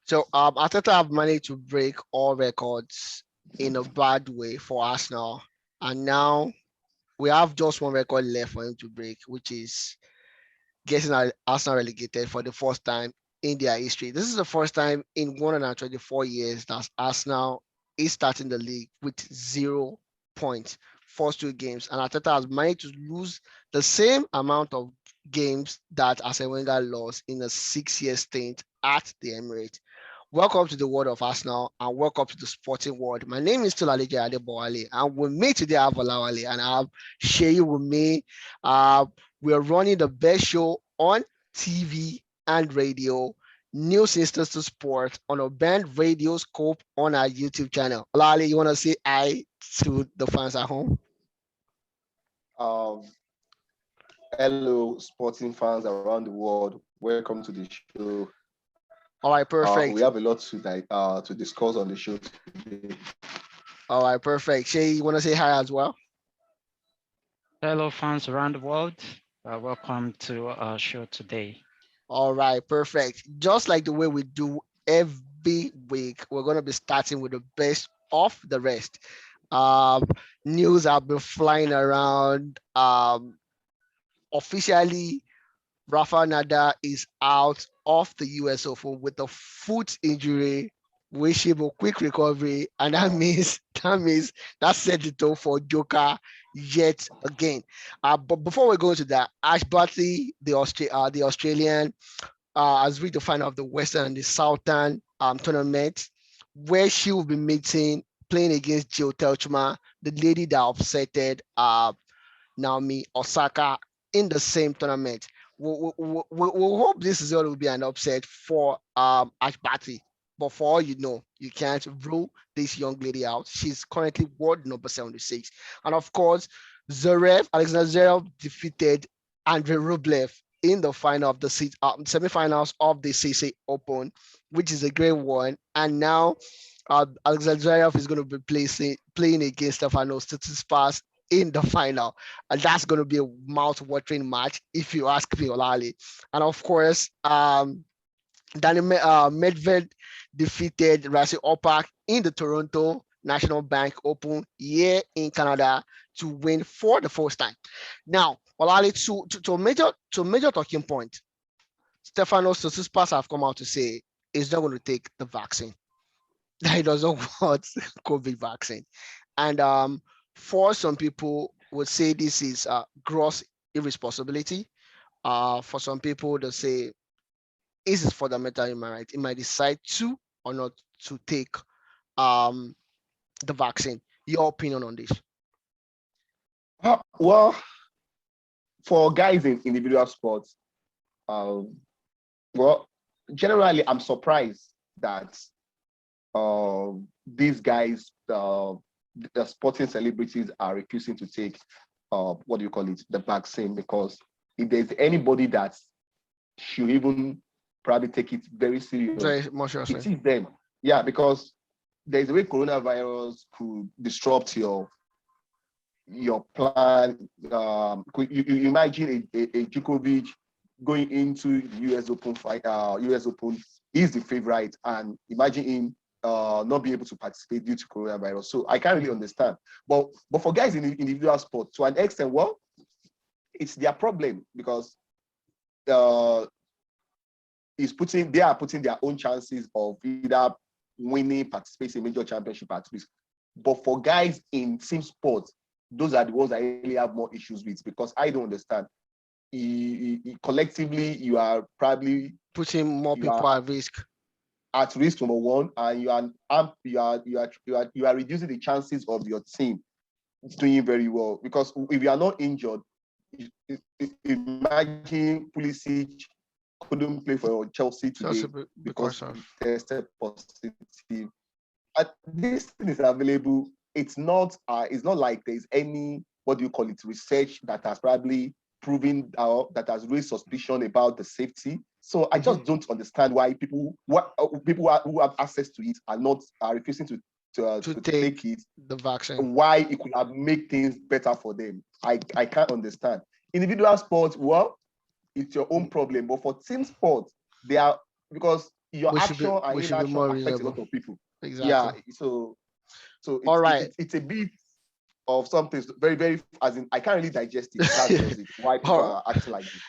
So Arteta have managed to break all records in a bad way for Arsenal, and now we have just one record left for him to break, which is getting Arsenal relegated for the first time in their history. This is the first time in 124 years that Arsenal is starting the league with 0 points, first two games, and Arteta has managed to lose the same amount of games that Arsene Wenger lost in a 6-year stint at the Emirates. Welcome to the world of Arsenal and welcome to the sporting world. My name is still Alije Adebowale, and with me today I have Olawale and I have Sheyi with me. We're running the best show on TV and radio, News Instance to Sport on a band radio scope on our YouTube channel. Olawale, you want to say hi to the fans at home? Um, Hello, sporting fans around the world. Welcome to the show. All right, We have a perfect. lot to discuss on the show today. All right, perfect. Shay, you want to say hi as well? Hello, fans around the world. Welcome to our show today. All right, perfect. Just like the way we do every week, we're going to be starting with the best of the rest. Um, News have been flying around. Officially, Rafa Nadal is out of the US Open with a foot injury. Wish him a quick recovery, and that Wow. means that set the tone for Joker yet again. But before we go into that, Ash Barty, the Australian, has reached the final of the Western and the Southern tournament, where she will be meeting playing against Jill Telchma, the lady that upsetted Naomi Osaka in the same tournament. We hope this is going to be an upset for Ash Barty. But for all you know, you can't rule this young lady out. She's currently world number 76. And of course, Alexander Zverev defeated Andrei Rublev in the final of the semifinals of the CC Open, which is a great one. And now Alexander Zverev is going to be playing against Stefanos Tsitsipas in the final. And that's going to be a mouth-watering match, if you ask me, Olali. And of course, Medved defeated Rassi Opak in the Toronto National Bank Open here in Canada to win for the first time. Now, Olali, to major talking point, Stefanos Tsitsipas have come out to say he's not going to take the vaccine. He doesn't want COVID vaccine. And for some people would say this is gross irresponsibility. For some people, they say this is fundamental human right. He might decide to or not to take um, the vaccine. Your opinion on this? Well, for guys in individual sports, um, well, generally, I'm surprised that these guys, the sporting celebrities, are refusing to take what do you call it, the vaccine, because if there's anybody that should even probably take it very serious, Very much it seriously. is them. Yeah, because there's a way coronavirus could disrupt your plan. You imagine a Djokovic going into the US Open fight. US Open is the favorite, and imagine him not being able to participate due to coronavirus. So I can't really understand. But for guys in individual sport, to an extent, well, it's their problem because uh, they are putting their own chances of either winning, participating in major championship at risk. But for guys in team sports, those are the ones I really have more issues with because I don't understand. Collectively, you are probably Putting more you people are at risk. at risk number one, and you are reducing the chances of your team doing very well because if you are not injured, imagine Pulisic couldn't play for Chelsea today Just because because of he tested positive. This thing is available. It's not like there's any, what do you call it, research that has probably proven that has raised suspicion about the safety. So I just don't understand why who have access to it are refusing to to take take it. the vaccine. Why it could have made things better for them. I can't understand. Individual sports, well, it's your own problem. But for team sports, they are because your we should be action and we should be inaction more affects a reasonable. lot of people. Yeah, Exactly. so All right. it's a bit of something very, very, as in I can't really digest it. That's just it. Why people All are acting like this.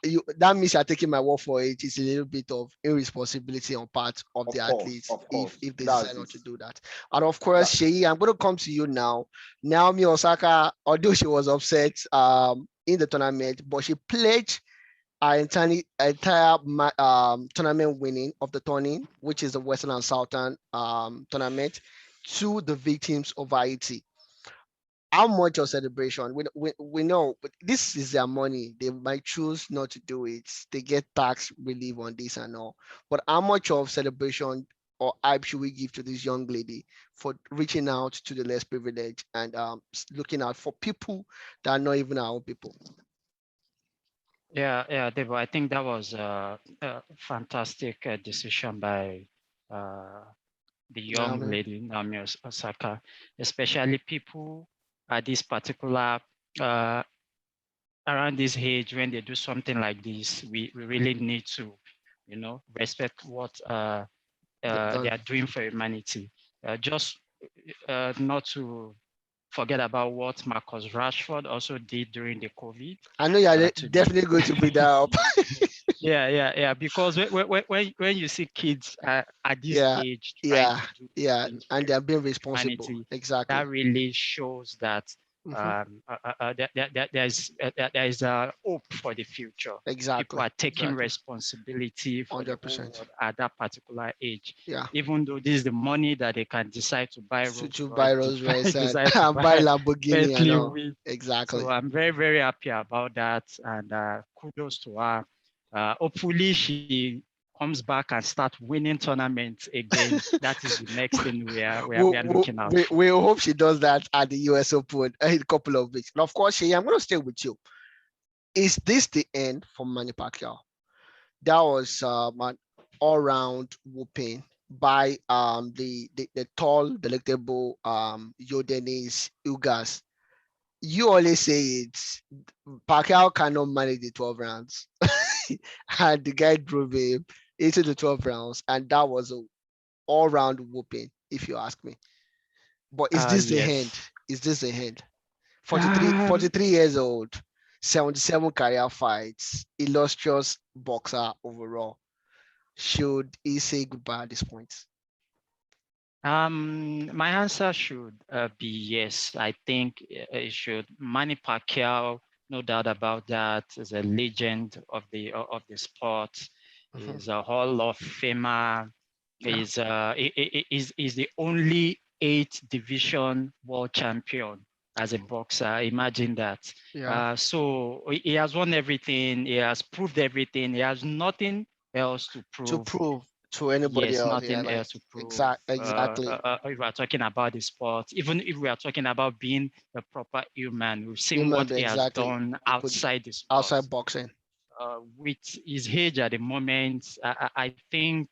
you, that means you're taking my word for it. It's a little bit of irresponsibility on part of the athletes Of if course. they decide That's not it. to do that. And of course, That's it. Sheyi, I'm going to come to you now. Naomi Osaka, although she was upset in the tournament, but she pledged our entire tournament winning of the tourney, which is the Western and Southern tournament, to the victims of Haiti. How much of celebration? We know, but this is their money. They might choose not to do it. They get tax relief on this and all. But how much of celebration or hype should we give to this young lady for reaching out to the less privileged and looking out for people that are not even our own people? Yeah, Debo, I think that was a fantastic decision by the young Naomi. lady Naomi Osaka, especially people at this particular around this age when they do something like this. We really need to, respect what They've they done. are doing for humanity. Just not to forget about what Marcus Rashford also did during the COVID. I know you're To definitely going to bring that up. yeah. Because when you see kids at this Yeah, age trying yeah, to do yeah, things for and they're being responsible. humanity, Exactly. that really shows that Mhm. there's a hope for the future. People Exactly. are taking Exactly. responsibility for the whole 100%. world at that particular age. Yeah. Even though this is the money that they can decide to buy Rolls To Royce, buy Rolls Royce and, decide to and buy buy Lamborghini and Bentley all. with. Exactly. So I'm very, very happy about that, and kudos to her. Hopefully, she comes back and start winning tournaments again. That is the next thing we are looking out for. We hope she does that at the US Open in a couple of weeks. And of course, Shay, I'm going to stay with you. Is this the end for Manny Pacquiao? That was an all-round whooping by the tall, delectable Yordanis Ugas. You always say it's Pacquiao cannot manage the 12 rounds. And the guy drove him into the 12 rounds, and that was a all-round whooping, if you ask me. But is this the end? Yes. Is this the end? 43 Um, years old, 77 career fights, illustrious boxer overall. Should he say goodbye at this point? my answer should be yes. I think it should. Manny Pacquiao, no doubt about that, is a legend of the sport. Mhm. He's a Hall of Famer. Yeah. Is the only 8 division world champion as a boxer. Imagine that. Yeah. So he has won everything. He has proved everything. He has nothing else to To prove. prove to anybody Yes, else. Yeah, nothing like else to prove. exactly. If we are talking about the sport, even if we are talking about being a proper human, we've seen Human what being, he has exactly. done He could outside the sport. outside boxing. With his age at the moment, I think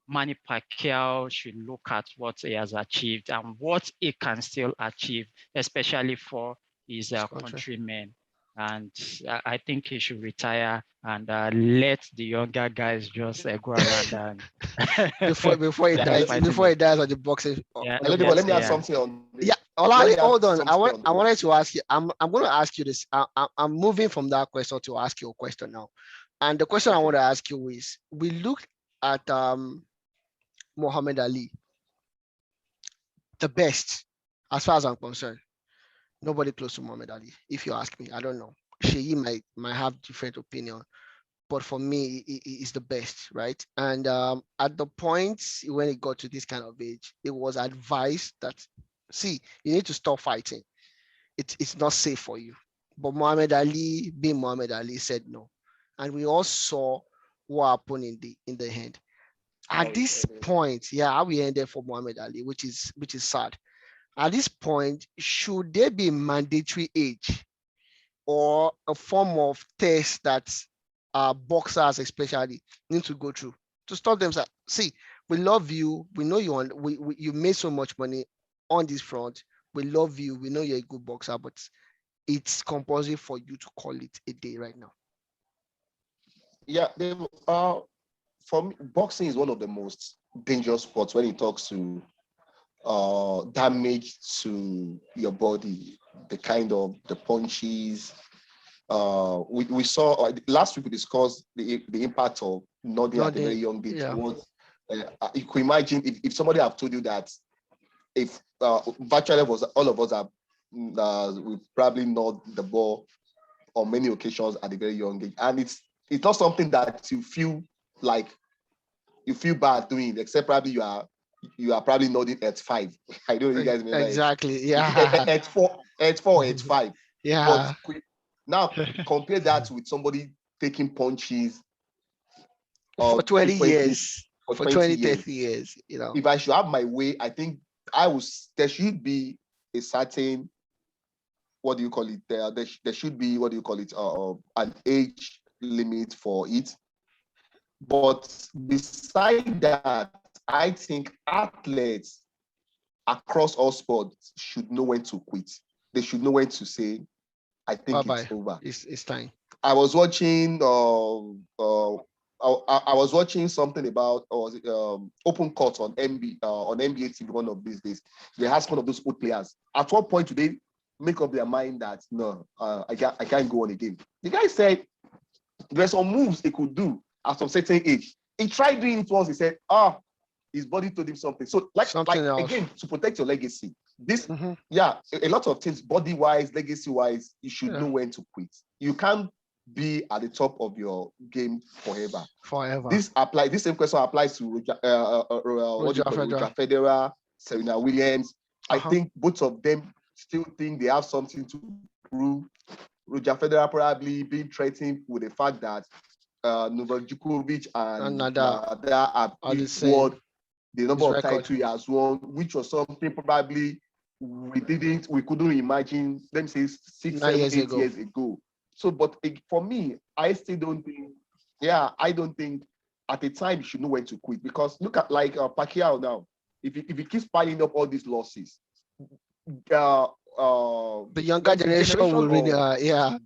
Manny Pacquiao should look at what he has achieved and what he can still achieve, especially for his This country. countrymen. And I think he should retire and let the younger guys just go around and Before he start dies, fighting before he them. dies on the boxing Yeah, on the Let yes, me add boxing. yeah. something on this. Yeah, Let me add hold on. something on I this. wanted to ask you. I'm going to ask you this. I'm moving from that question to ask you a question now. And the question I Okay. want to ask you is: we look at Muhammad Ali, the best, as far as I'm concerned. Nobody close to Muhammad Ali. If you ask me, I don't know. Sheyi might have different opinion, but for me, it's the best, right? And at the point when it got to this kind of age, it was advised that, see, you need to stop fighting. It's not safe for you. But Muhammad Ali, being Muhammad Ali, said no, and we all saw what happened in the end. At this point, yeah, how we ended for Muhammad Ali, which is sad. At this point, should there be mandatory age or a form of test that boxers especially need to go through to stop them? See, we love you. We know you on. You made so much money on this front. We love you. We know you're a good boxer, but it's compulsory for you to call it a day right now. Yeah, for me, boxing is one of the most dangerous sports when it talks to damage to your body, the kind of the punches. We saw last week we discussed the impact of nodding at a very young age. Yeah. You could imagine if somebody have told you that if virtually all of us have we probably nod the ball on many occasions at a very young age, and it's not something that you feel bad doing, except probably you are probably nodding at 5. I don't know you guys mean exactly. Yeah. at 4, at 5. Yeah. But now compare that with somebody taking punches for 20 frequently years, for for 20 20, years. 30 years, you know. If I should have my way, I think there should be a certain, what do you call it? There should be, what do you call it? An age limit for it. But beside that, I think athletes across all sports should know when to quit. They should know when to say, I think Bye-bye. it's over. It's time. I was watching I was watching something about open court on NBA TV one of these days. They asked one of those old players, at what point do they make up their mind that no, I can't go on again? The guy said there's some moves he could do at some certain age. He tried doing it once. He said, his body told him something. So again, to protect your legacy, this a lot of things, body wise, legacy wise, you should know when to quit. You can't be at the top of your game forever. This same question applies to Roger Federer, Serena Williams. I think both of them still think they have something to prove. Roger Federer probably being threatened with the fact that Novak Djokovic and Nadal have equaled the number of titles he has won, which was something probably we couldn't imagine, let me say 6, 7, 8 years ago. So, but for me, I still don't think, I don't think at the time you should know when to quit, because look at like Pacquiao now. If he keeps piling up all these losses, the younger generation will really, by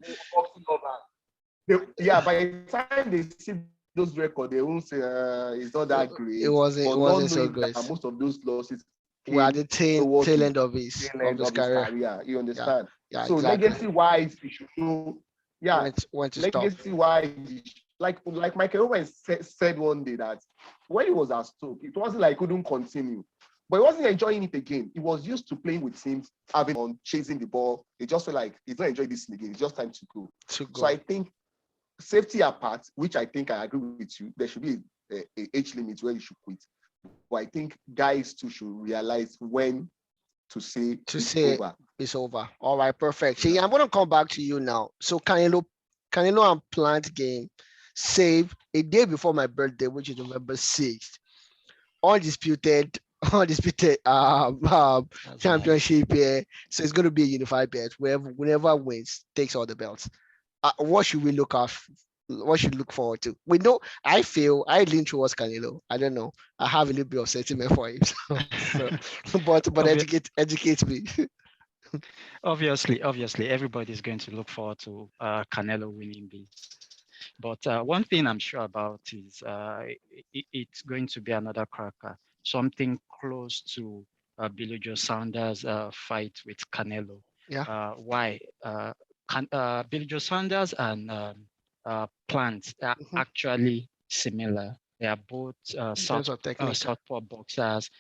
the time they see those records, they won't say it's not that great. It wasn't so great. Most of those losses were at the tail end of his career. You understand? Yeah, so exactly. legacy-wise, you should know. When to legacy-wise, like Michael Owen said one day that when he was at Stoke, it wasn't like he couldn't continue, but he wasn't enjoying it again. He was used to playing with teams, having on chasing the ball. He just felt like he's not enjoying this again. It's just time to go. So I think safety apart, which I think I agree with you, there should be a age limit where you should quit. But I think guys too should realize when to say over. It's over. All right, perfect. So I'm gonna come back to you now. So Canelo and Plant game saved a day before my birthday, which is November 6th. Undisputed championship here. So it's gonna be a unified bet. Whoever wins takes all the belts. What should we look at? What should we look forward to? We know I lean towards Canelo. I don't know. I have a little bit of sentiment for him. But educate me. Obviously, everybody's going to look forward to Canelo winning this. But one thing I'm sure about is it's going to be another cracker, something close to Billy Joe Saunders' fight with Canelo. Yeah. Why? Billy Joe Saunders and Plant are actually similar. They are both southpaw boxers,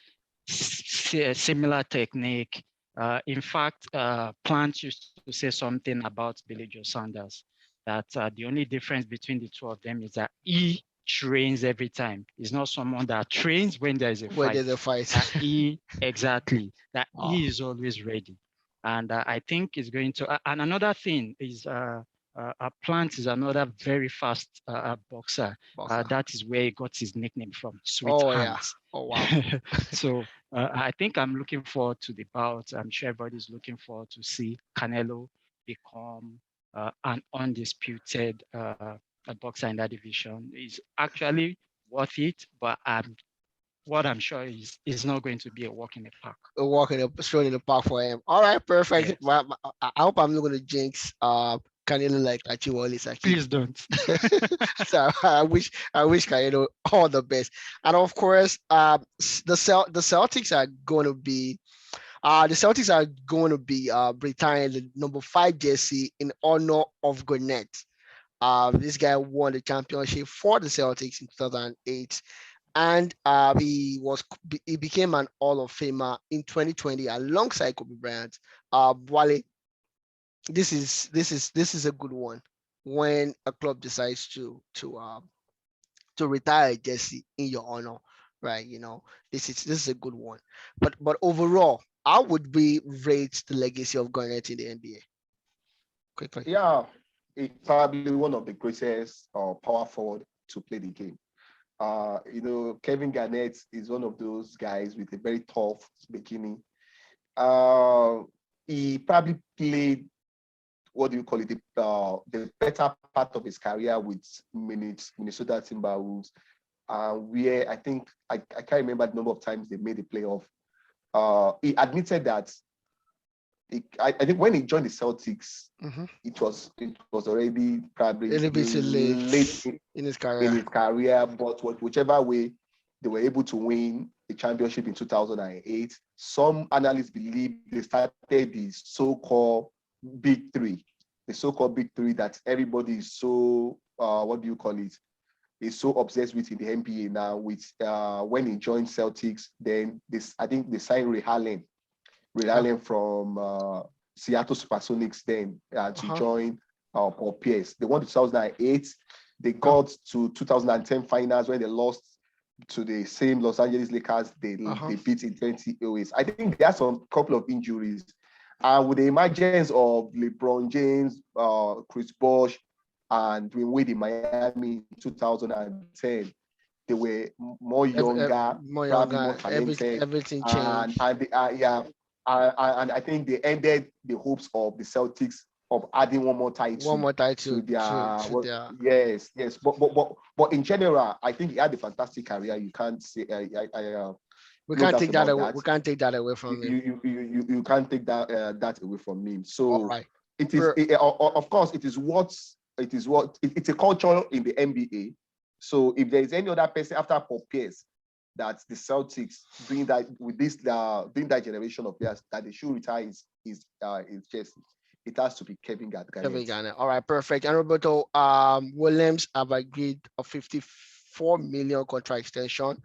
similar technique. In fact, Plant used to say something about Billy Joe Saunders, that the only difference between the two of them is that he trains every time. He's not someone that trains when there is a fight. He is always ready. And I think it's going to, and another thing is Plant is another very fast boxer. That is where he got his nickname from, Sweet Hands. Yeah. Oh, wow. So I think I'm looking forward to the bout. I'm sure everybody's looking forward to see Canelo become an undisputed boxer in that division. Is actually worth it, but what I'm sure is not going to be a walk in the park. Straight in the park for him. All right, perfect. Yes. Well, I hope I'm not going to jinx Canelo like Achiwale Saki. Please don't. So I wish Canelo all the best. And of course, the Celtics are going to be retiring the number 5 jersey in honor of Garnett. This guy won the championship for the Celtics in 2008, and he became an Hall of Famer in 2020 alongside Kobe Bryant. Wale, this is a good one when a club decides to retire a jersey in your honor, right? This is a good one. But overall, how would we rate the legacy of Garnett in the NBA? Quickly. Yeah, it's probably one of the greatest power forward to play the game. Kevin Garnett is one of those guys with a very tough beginning. He probably played, what do you call it, the better part of his career with Minnesota Timberwolves, where I think I can't remember the number of times they made the playoff. He admitted that I think when he joined the Celtics, it was already probably A little bit too late in his career. But whichever way, they were able to win the championship in 2008. Some analysts believe they started the so-called Big Three, that everybody is so what do you call it? Is so obsessed with in the NBA now. With when he joined Celtics, then I think they signed Ray Allen from Seattle Supersonics then to join Paul Pierce. They won the 2008. They got to 2010 finals when they lost to the same Los Angeles Lakers they beat in 2008. I think there are some couple of injuries. With the emergence of LeBron James, Chris Bosh, and Dwayne Wade in Miami in 2010, they were more younger, probably more talented. Everything changed. And I think they ended the hopes of the Celtics of adding one more title to their yes. But in general, I think he had a fantastic career. You can't say we can't take that away. We can't take that away from him. You can't take that away from him. So right. It is of course it's a culture in the NBA. So if there is any other person after Paul Pierce that the Celtics doing that with this doing that generation of players that they should retire his jersey, it has to be Kevin Garnett. Kevin Garnett. All right, perfect. And Roberto Williams have agreed a $54 million contract extension.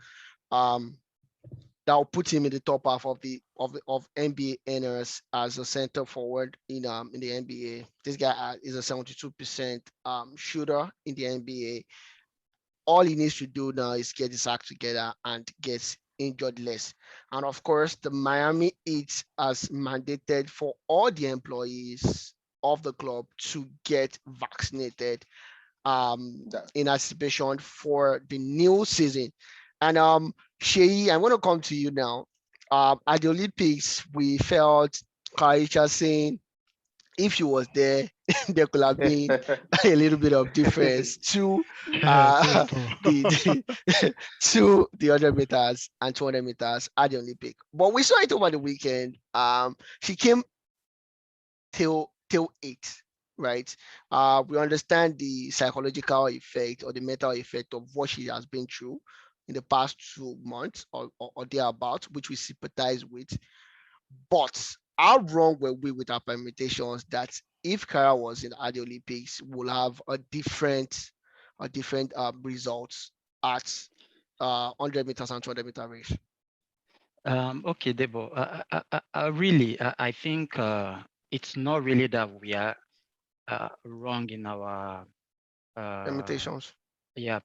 That will put him in the top half of NBA earners as a center forward in the NBA. This guy is a 72% shooter in the NBA. All he needs to do now is get his act together and get injured less. And of course, the Miami Heat has mandated for all the employees of the club to get vaccinated in anticipation for the new season. And Sheyi, I'm going to come to you now. At the Olympics, we felt Kaisha saying if she was there, there could have been a little bit of difference to the 100 meters and 200 meters at the Olympic. But we saw it over the weekend. She came till 8, right? We understand the psychological effect or the mental effect of what she has been through in the past 2 months or thereabouts, which we sympathize with. But how wrong were we with our permutations that if Kara was in the Olympics, we'll have a different results at 100 meters and 200 meter race? Okay, Debo. I think it's not really that we are wrong in our permutations.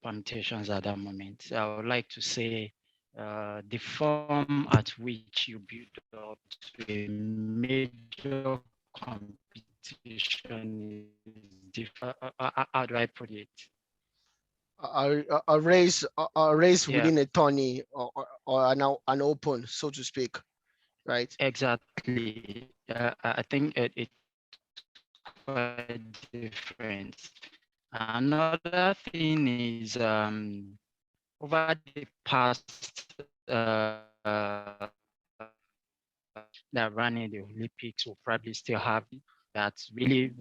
Permutations at that moment. I would like to say the form at which you build up to a major competition is different. How do I put it? A race within a tourney or an open, so to speak, right? Exactly. I think it's quite different. Another thing is over the past that running the Olympics will probably still have that's really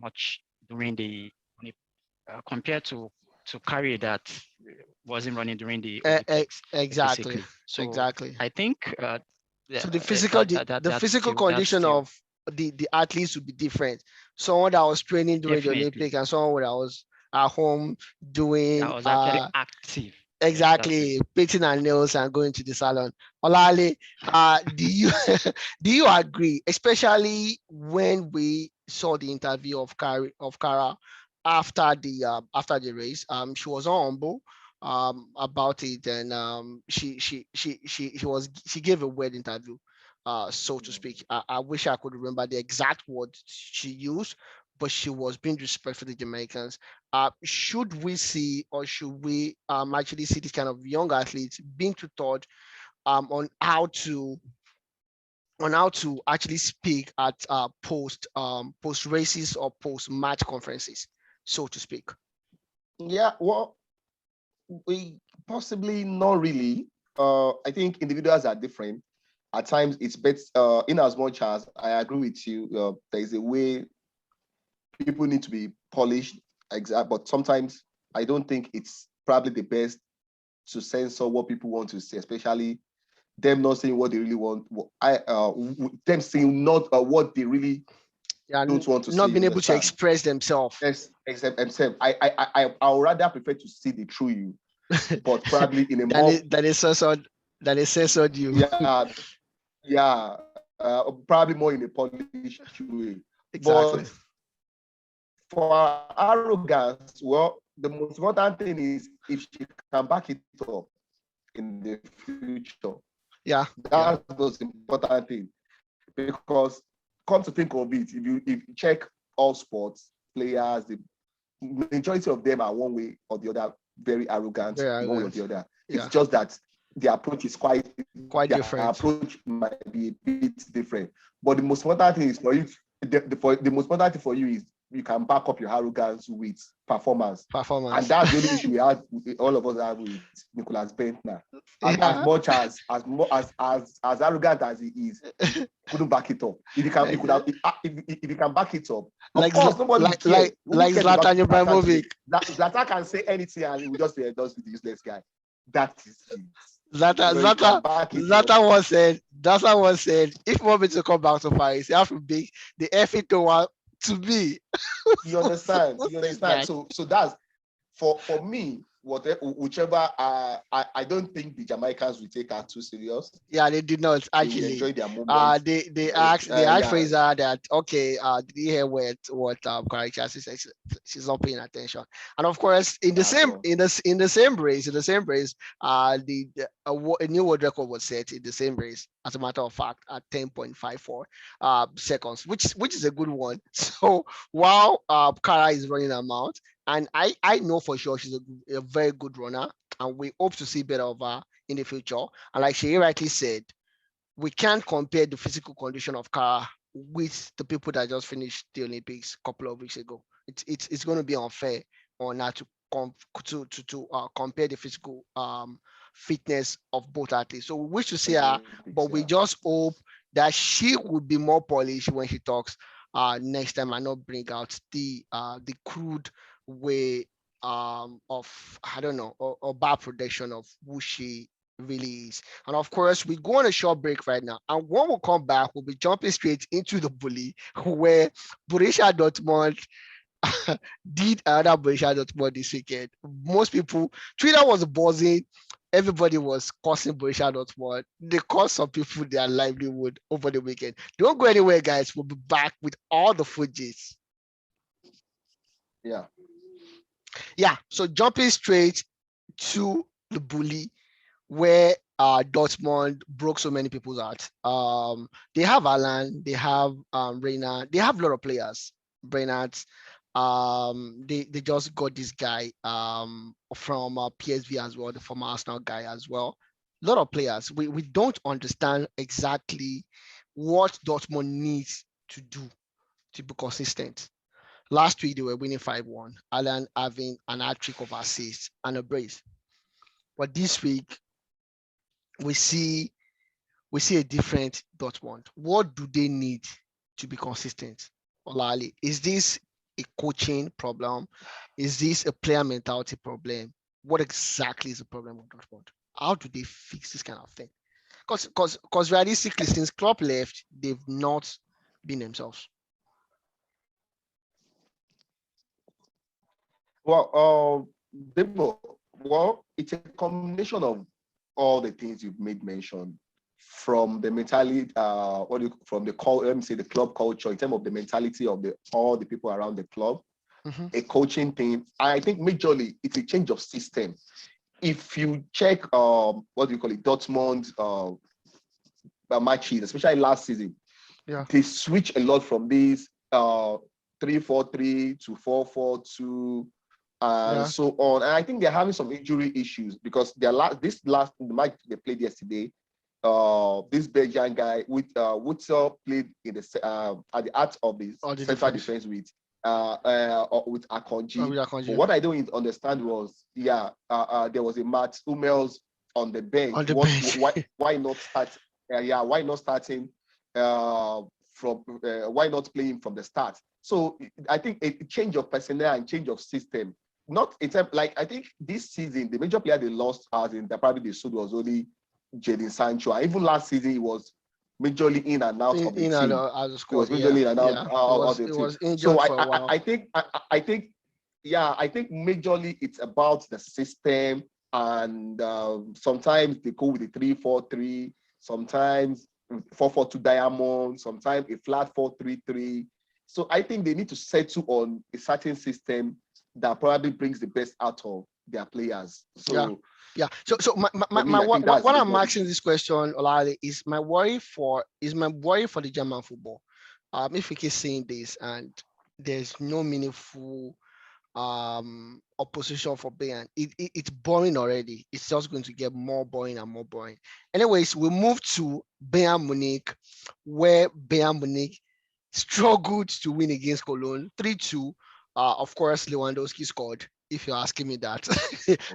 much during the compared to Carey that wasn't running during the Olympics. Exactly. Basically. So Exactly. I think So the physical condition still, of the athletes would be different. Someone that was training during the definitely, Olympic and someone that was at home doing that was actually active. exactly painting her nails and going to the salon. Olale, do you do you agree, especially when we saw the interview of Kara after the race? She was on humble about it, and she gave a weird interview, so to speak. I wish I could remember the exact words she used, but she was being disrespectful to the Jamaicans. Should we see, or should we actually see this kind of young athletes being tutored on how to actually speak at post races or post match conferences, so to speak? Yeah, well, we possibly not really. I think individuals are different. At times, it's better. In as much as I agree with you, there is a way people need to be polished, exact. But sometimes I don't think it's probably the best to censor what people want to say, especially them not saying what they really want. Them saying not what they really don't want to not say. being You able to understand? express themselves. Yes, except themselves. I would rather prefer to see the true you, but probably in a more that is censored you. probably more in a polished way. Exactly. But for arrogance, well, the most important thing is if she can back it up in the future. Yeah. That's the most important thing. Because come to think of it, if you check all sports players, the majority of them are one way or the other very arrogant, one way or the other. Yeah. It's just that the approach is quite different. Approach might be a bit different. But the most important thing is for you. The most important thing for you is you can back up your arrogance with performance. And that's the only issue we had, all of us have with Nicholas Bentner. As much as arrogant as he is, couldn't back it up. If he can, he could have. If he can back it up, of course, nobody like Zlatan Ibrahimovic. Zlatan can say anything and he will just say, "Just be the useless guy." That is it. Zlatan once said, if you want me to come back to Paris, you have to be the effing one to me. You understand? So that's for me. Whichever I don't think the Jamaicans will take her too serious. Yeah, they did not actually. They enjoy their moment. They asked Fraser that, okay, did you hear what Karachi said? She's not paying attention. And of course, in the same race, a new world record was set in the same race. As a matter of fact, at 10.54 seconds, which is a good one. So while Kara is running her mouth, and I know for sure she's a very good runner, and we hope to see better of her in the future. And like she rightly said, we can't compare the physical condition of Kara with the people that just finished the Olympics a couple of weeks ago. It's going to be unfair on her to compare the physical fitness of both athletes. So we wish to see her, but we just hope that she would be more polished when she talks next time, and not bring out the crude way of, I don't know, or bad prediction of who she really is. And of course, we go on a short break right now, and when we come back, we'll be jumping straight into the bully, where Borussia Dortmund did another Borussia Dortmund this weekend. Most people, Twitter was buzzing. Everybody was cursing Borussia Dortmund. They cost some people their livelihood over the weekend. Don't go anywhere, guys. We'll be back with all the footage. Yeah, so jumping straight to the bully, where Dortmund broke so many people's hearts. They have Alan, they have Reina, they have a lot of players. Brenat, they just got this guy from PSV as well, the former Arsenal guy as well. A lot of players. We don't understand exactly what Dortmund needs to do to be consistent. Last week, they were winning 5-1. Alan having an hat-trick of assists and a brace. But this week, we see a different Dortmund. What do they need to be consistent? Olali, is this a coaching problem? Is this a player mentality problem? What exactly is the problem with Dortmund? How do they fix this kind of thing? Because realistically, since Klopp left, they've not been themselves. Well, it's a combination of all the things you've made mention, from the mentality, from the let me say the club culture, in terms of the mentality of all the people around the club, a coaching thing. I think majorly it's a change of system. If you check, what do you call it, Dortmund matches, especially last season, they switch a lot from these 3-4-3 to 4-4-2 and so on. And I think they're having some injury issues because the match they played yesterday, this Belgian guy with Witzel played in the at the heart of the central defense with Akonji. But what I don't understand was, there was a Matt Hummels on the bench. Why not start? Why not starting why not playing from the start? So I think a change of personnel and change of system. Not in time, like I think this season the major player they lost as in the probably they sold was only Jadon Sancho. And even last season he was majorly in and out of the team. He was majorly in and out of the team. So I think majorly it's about the system, and sometimes they go with the 3-4-3, sometimes 4-4-2 diamond, sometimes a flat 4-3-3. So I think they need to settle on a certain system that probably brings the best out of their players. So So what I'm asking this question, Olali, is my worry for the German football. If we keep saying this and there's no meaningful opposition for Bayern, it's boring already. It's just going to get more boring and more boring. Anyways, we move to Bayern Munich, where Bayern Munich struggled to win against Cologne 3-2. Of course, Lewandowski scored, if you're asking me that.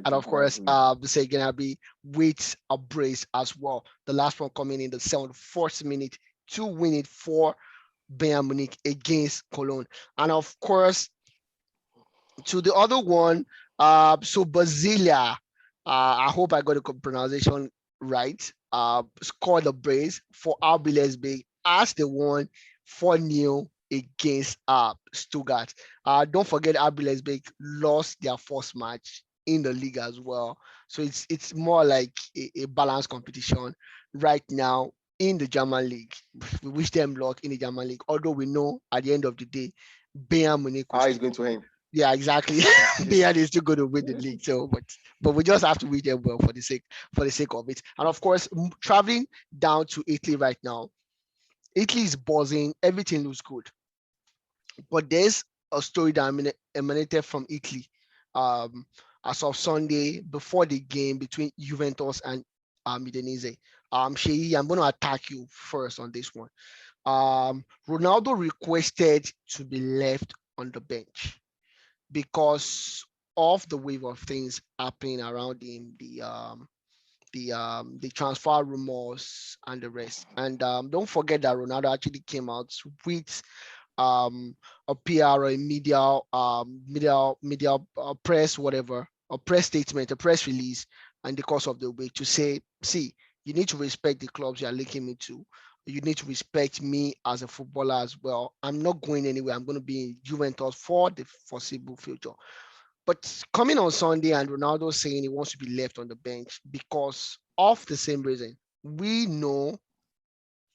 And of course, Serge Gnabry with a brace as well. The last one coming in the 74th minute to win it for Bayern Munich against Cologne. And of course, to the other one, so Basilia, I hope I got the pronunciation right, scored a brace for RB Leipzig as they won 4-0 against Stuttgart. Don't forget RB Leipzig lost their first match in the league as well. So it's more like a balanced competition right now in the German league. We wish them luck in the German league, although we know at the end of the day, Bayern Munich is going to win. Yeah, exactly. Bayern is still going to win the league. So, but we just have to wish them well for the sake of it. And of course, traveling down to Italy right now, Italy is buzzing. Everything looks good. But there's a story that emanated from Italy as of Sunday before the game between Juventus and Udinese. Sheyi, I'm going to attack you first on this one. Ronaldo requested to be left on the bench because of the wave of things happening around him, the transfer rumors and the rest. And don't forget that Ronaldo actually came out with a PR or a media press, whatever, a press statement, a press release, and the course of the week to say, see, you need to respect the clubs you are linking me to. You need to respect me as a footballer as well. I'm not going anywhere. I'm going to be in Juventus for the foreseeable future. But coming on Sunday and Ronaldo saying he wants to be left on the bench because of the same reason, we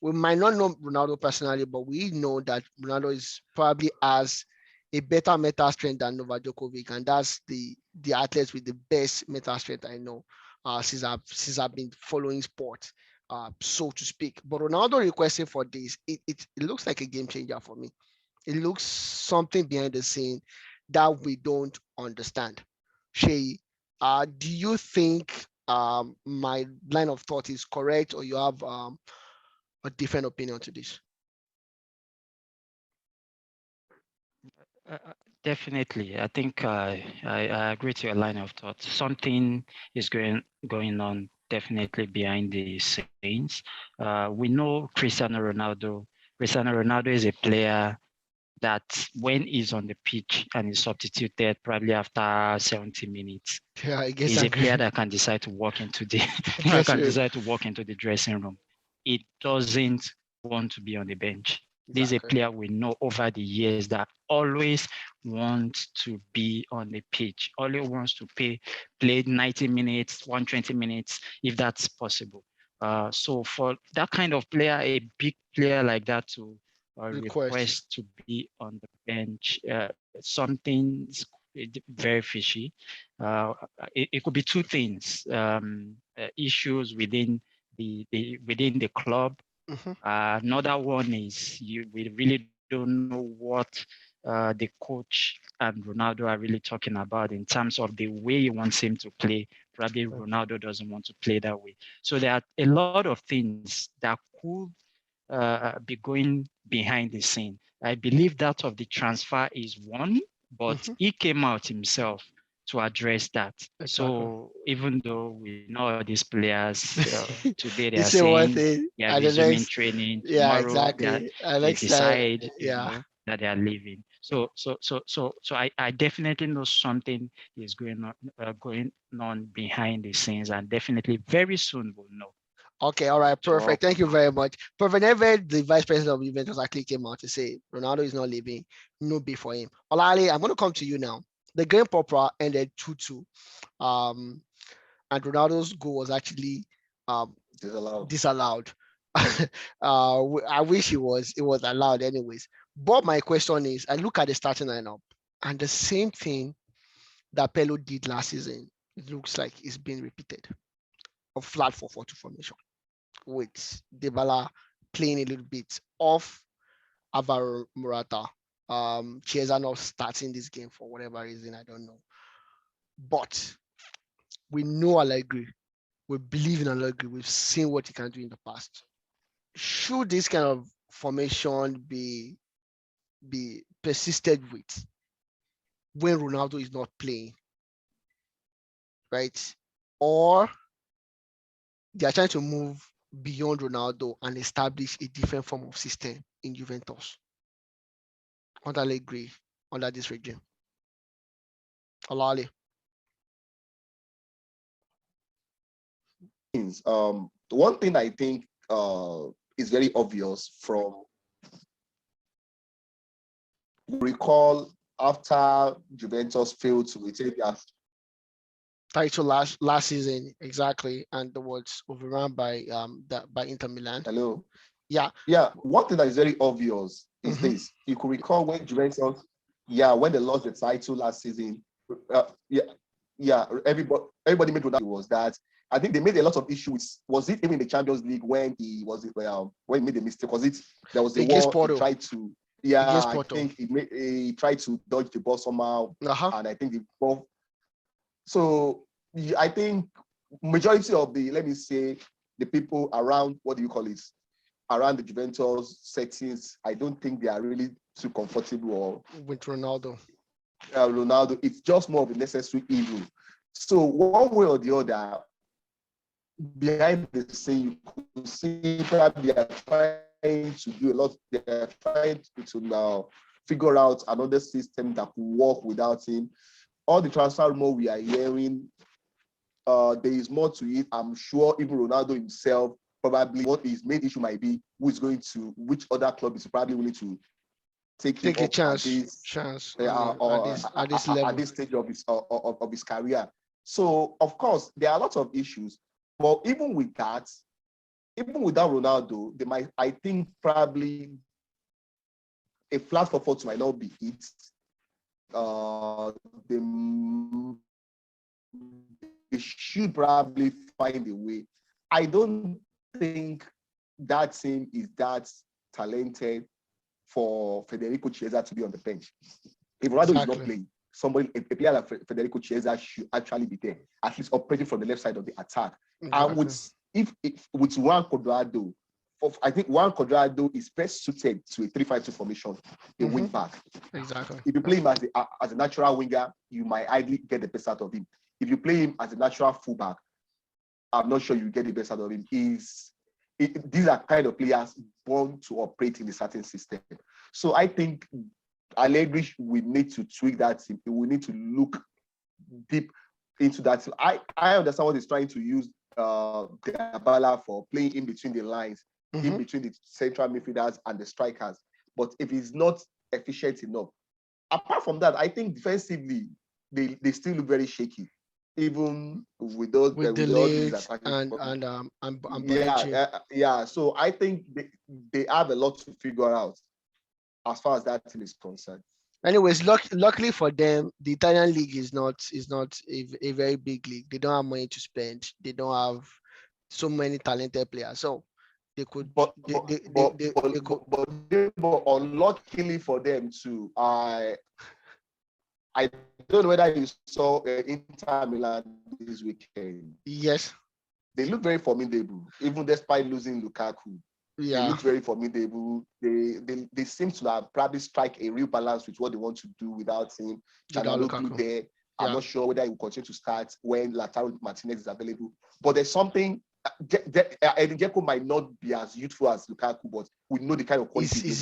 might not know Ronaldo personally, but we know that Ronaldo is probably has a better mental strength than Novak Djokovic, and that's the athlete with the best mental strength I know since I've been following sport, so to speak. But Ronaldo requesting for this, it looks like a game changer for me. It looks something behind the scene that we don't understand. Shay, do you think my line of thought is correct, or you have a different opinion to this? Definitely. I think I agree to your line of thought. Something is going on definitely behind the scenes. We know Cristiano Ronaldo. Cristiano Ronaldo is a player that when he's on the pitch and is substituted probably after 70 minutes, Yeah, I guess he's a player agree. that can decide to walk into the Dressing room. dressing room. It doesn't want to be on the bench. This is a Exactly. player we know over the years that always wants to be on the pitch, always wants to play 90 minutes, 120 minutes, if that's possible. So for that kind of player, a big player like that to Request. request to be on the bench, something's very fishy. It could be two things: issues within within the club. Mm-hmm. Another one is we really don't know what the coach and Ronaldo are really talking about in terms of the way he wants him to play. Probably Ronaldo doesn't want to play that way. So there are a lot of things that could be going behind the scene. I believe that of the transfer is one, but Mm-hmm. he came out himself to address that. Exactly. So even though we know these players today, they You are say one saying thing they are and the resuming next, training yeah, tomorrow. exactly. And They next time, decide, yeah. that they are leaving. So I definitely know something is going on behind the scenes, and definitely very soon we'll know. Okay, all right, So perfect. Thank you very much. Perfect. Never the vice president of Juventus actually came out to say Ronaldo is not leaving, no bid for him. Olali, I'm going to come to you now. The game proper ended 2-2. Um, and Ronaldo's goal was actually disallowed. I wish it was allowed anyways. But my question is, I look at the starting lineup, and the same thing that Pelo did last season, it looks like it's being repeated. A flat 4-4-2 formation with Dybala playing a little bit off Alvaro Morata. Chiesa not starting this game for whatever reason, I don't know. But we know Allegri. We believe in Allegri. We've seen what he can do in the past. Should this kind of formation be persisted with when Ronaldo is not playing, right? Or they are trying to move beyond Ronaldo and establish a different form of system in Juventus under Allegri, under this regime. Olali. One thing I think is very obvious from recall after Juventus failed to retain their Title last season, exactly, and the was overrun by Inter Milan. hello. Yeah. Yeah, one thing that is very obvious is this. You could recall when Juventus, when they lost the title last season, everybody made that was that. I think they made a lot of issues. Was it even the Champions League when he made the mistake? Was it there was a Against war Porto. he tried to Against I Porto. think he tried to dodge the ball somehow, and I think the ball. So I think majority of let me say, the people around, what do you call it, around the Juventus settings, I don't think they are really too comfortable with Ronaldo. Ronaldo. It's just more of a necessary evil. So one way or the other, behind the scene, you could see probably they are trying to do a lot. They are trying to now figure out another system that could work without him. All the transfer rumor we are hearing, there is more to it. I'm sure even Ronaldo himself, probably what his main issue might be, which other club is probably willing to take a chance at this stage of his career. So of course there are lots of issues, but even without Ronaldo, I think probably a flat 4-4-2 might not be it. They should probably find a way. I don't think that team is that talented for Federico Chiesa to be on the bench. If Ronaldo is not playing, a player like Federico Chiesa should actually be there, at least operating from the left side of the attack. And with Juan Cuadrado, I think Juan Cuadrado is best suited to a 3-5-2 formation, a wing back. Exactly. If you play him as a natural winger, you might ideally get the best out of him. If you play him as a natural fullback, I'm not sure you get the best out of him. These are kind of players born to operate in a certain system. So I think Allegri will need to tweak that team. We need to look deep into that team. I understand what he's trying to use Dybala for, playing in between the lines, in between the central midfielders and the strikers. But if he's not efficient enough, apart from that, I think defensively they still look very shaky, even with those with with all these Delete and Bonucci. Yeah. So I think they have a lot to figure out as far as that team is concerned. Anyways, luckily for them, the Italian league is not a very big league. They don't have money to spend. They don't have so many talented players, so they could. But They could. unluckily for them too, I don't know whether you saw Inter Milan this weekend. Yes. They look very formidable, even despite losing Lukaku. Yeah. They look very formidable. They seem to have probably strike a real balance with what they want to do without him. Lukaku there. I'm not sure whether he will continue to start when Lautaro Martinez is available. But there's something. Edin Dzeko might not be as youthful as Lukaku, but we know the kind of quality he's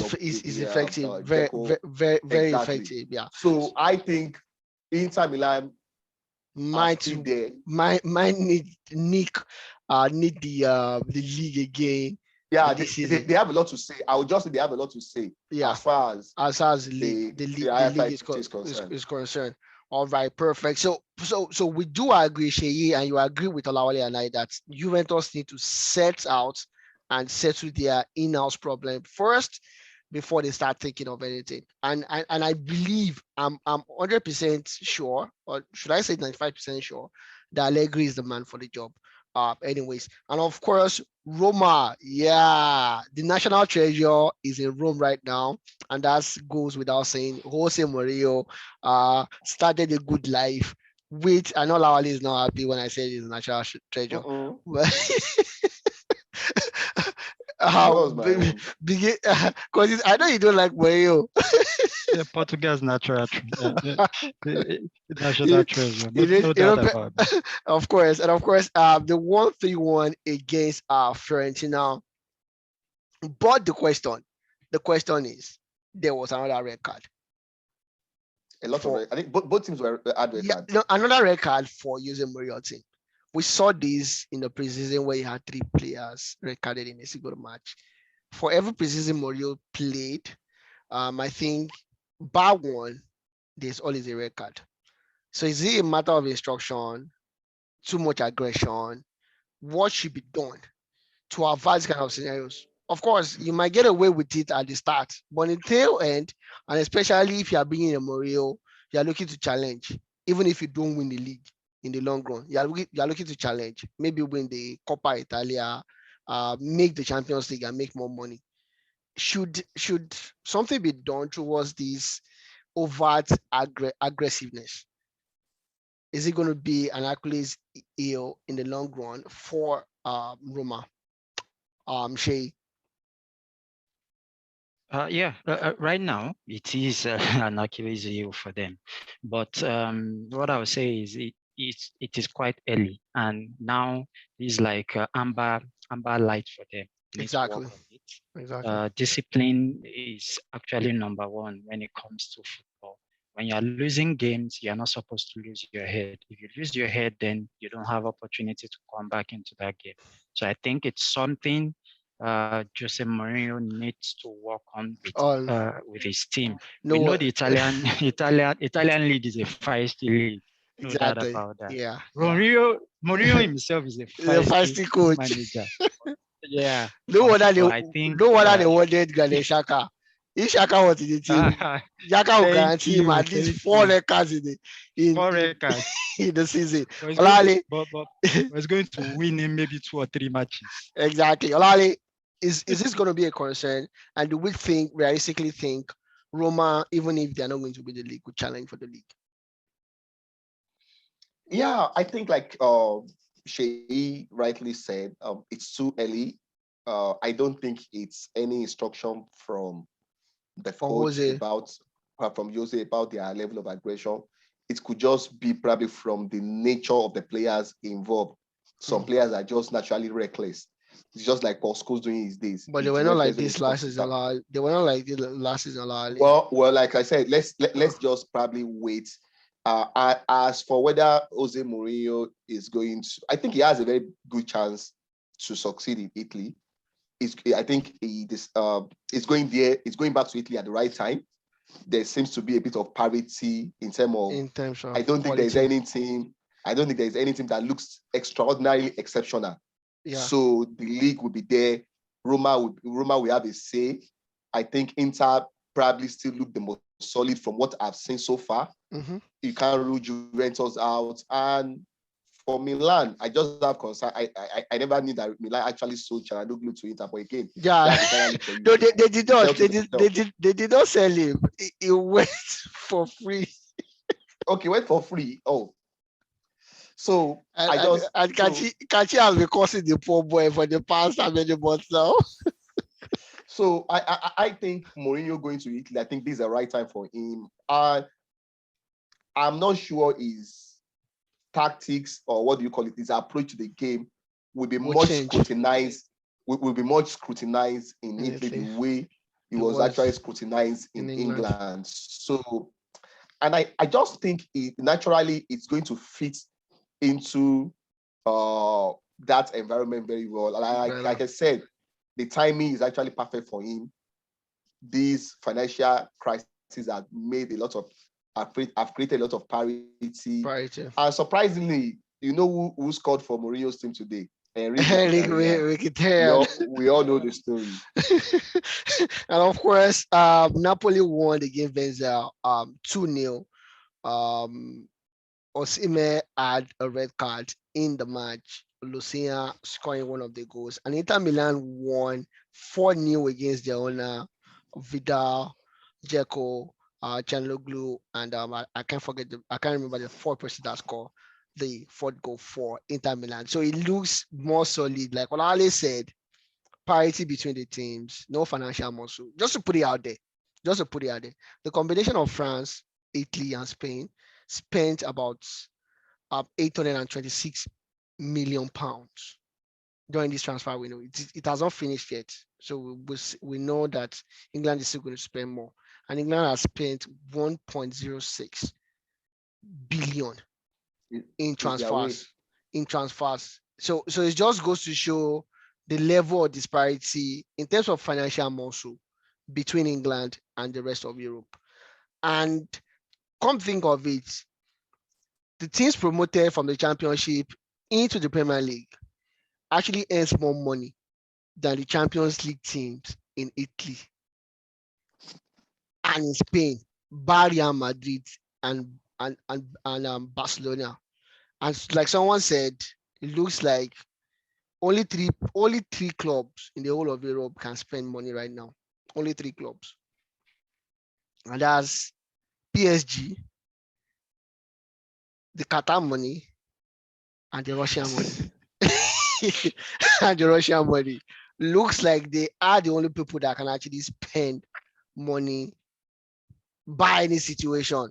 effective, very exactly. Effective. Yeah. So I think Inter Milan might need the league again. Yeah, they have a lot to say. I would just say they have a lot to say. Yeah. As far as the league is concerned. All right, perfect. So we do agree, Sheyi, and you agree with Olawale and I that Juventus need to set out and settle their in-house problem first before they start thinking of anything. And I believe I'm 100% sure, or should I say 95% sure, that Allegri is the man for the job. Anyways, and of course, Roma, the national treasure is in Rome right now, and that goes without saying. Jose Mourinho started a good life, which I know Lawali is not happy when I say he's a national treasure. Because I know you don't like Mourinho. Portugal's natural national treasure. No doubt about that. Of course, the 1-3-1 against Fiorentina. But the question is, there was another red card. A lot of I think both teams were had red cards. Another red card for Jose Mourinho team. We saw this in the preseason where he had 3 players red carded in a single match. For every preseason Mourinho played, I think bar one, there's always a red card. So is it a matter of instruction, too much aggression? What should be done to avoid this kind of scenarios? Of course, you might get away with it at the start, but in the tail end, and especially if you are bringing a Mourinho, you are looking to challenge, even if you don't win the league in the long run. You are looking to challenge, maybe win the Coppa Italia, make the Champions League and make more money. Should something be done towards this overt aggressiveness? Is it going to be an Achilles heel in the long run for Roma? Shay? Right now it is an Achilles heel for them, but what I would say is it is quite early, and now it's like amber light for them. Exactly. Discipline is actually number one when it comes to football. When you're losing games, you're not supposed to lose your head. If you lose your head, then you don't have opportunity to come back into that game. So I think it's something Jose Mourinho needs to work on with his team. We know the Italian league is a feisty league. No doubt about that. Yeah. Mourinho himself is a feisty coach manager. Yeah. No wonder they wanted Granit Xhaka. If Xhaka was in the team, Xhaka will guarantee him at least 4 records in the season. But was going to win him maybe 2 or 3 matches. Exactly. Olale, is this going to be a concern? And do we realistically think Roma, even if they're not going to win the league, could challenge for the league? Yeah, I think like Shay rightly said, it's too early. I don't think it's any instruction from the coach from Jose about their level of aggression. It could just be probably from the nature of the players involved. Some players are just naturally reckless. It's just like Paul Scholes doing his days. But they It's were not like referencing this his last off season. They were not like this last season. Well, like I said, let's just probably wait. As for whether Jose Mourinho is going to, I think he has a very good chance to succeed in Italy. I think is going there. It's going back to Italy at the right time. There seems to be a bit of parity in terms of. In terms of I don't think there's quality. anything. I don't think there's anything that looks extraordinarily exceptional. Yeah. So the league will be there. Roma will have a say. I think Inter probably still look the most solid from what I've seen so far. Mm-hmm. You can't rule Juventus out. And for Milan, I just have concern. I never knew that Milan actually sold Çalhanoğlu to Inter, but again, Yeah. No, they did not. They did not sell him. He went for free. Okay, went for free. Oh. So Kachi has been causing the poor boy for the past how many months now? So I think Mourinho going to Italy, I think this is the right time for him. And I'm not sure his tactics, or what do you call it, his approach to the game will be much scrutinized. Will be much scrutinized in Italy the way he was actually scrutinized in England. So, and I just think naturally it's going to fit into that environment very well. Like I said, the timing is actually perfect for him. These financial crises have made have created a lot of parity. And surprisingly, you know who scored for Mourinho's team today? Henrik Mkhitaryan. We all know the story. And of course, Napoli won against Venezia 2-0. Osimhen had a red card in the match. Lucia scoring one of the goals. And Inter Milan won 4-0 against their owner, Vidal, Dzeko, Çalhanoğlu, and I can't remember the fourth person that scored the fourth goal for Inter Milan. So it looks more solid. Like Olale said, parity between the teams, no financial muscle. Just to put it out there. The combination of France, Italy, and Spain spent about 826 million pounds during this transfer window. It has not finished yet. So we know that England is still going to spend more. And England has spent 1.06 billion in transfers. So it just goes to show the level of disparity in terms of financial muscle between England and the rest of Europe. And come think of it, the teams promoted from the Championship into the Premier League actually earns more money than the Champions League teams in Italy and in Spain, Real Madrid and Barcelona. And like someone said, it looks like only three clubs in the whole of Europe can spend money right now. Only 3 clubs. And that's PSG, the Qatar money, and the Russian money. And the Russian money. Looks like they are the only people that can actually spend money by any situation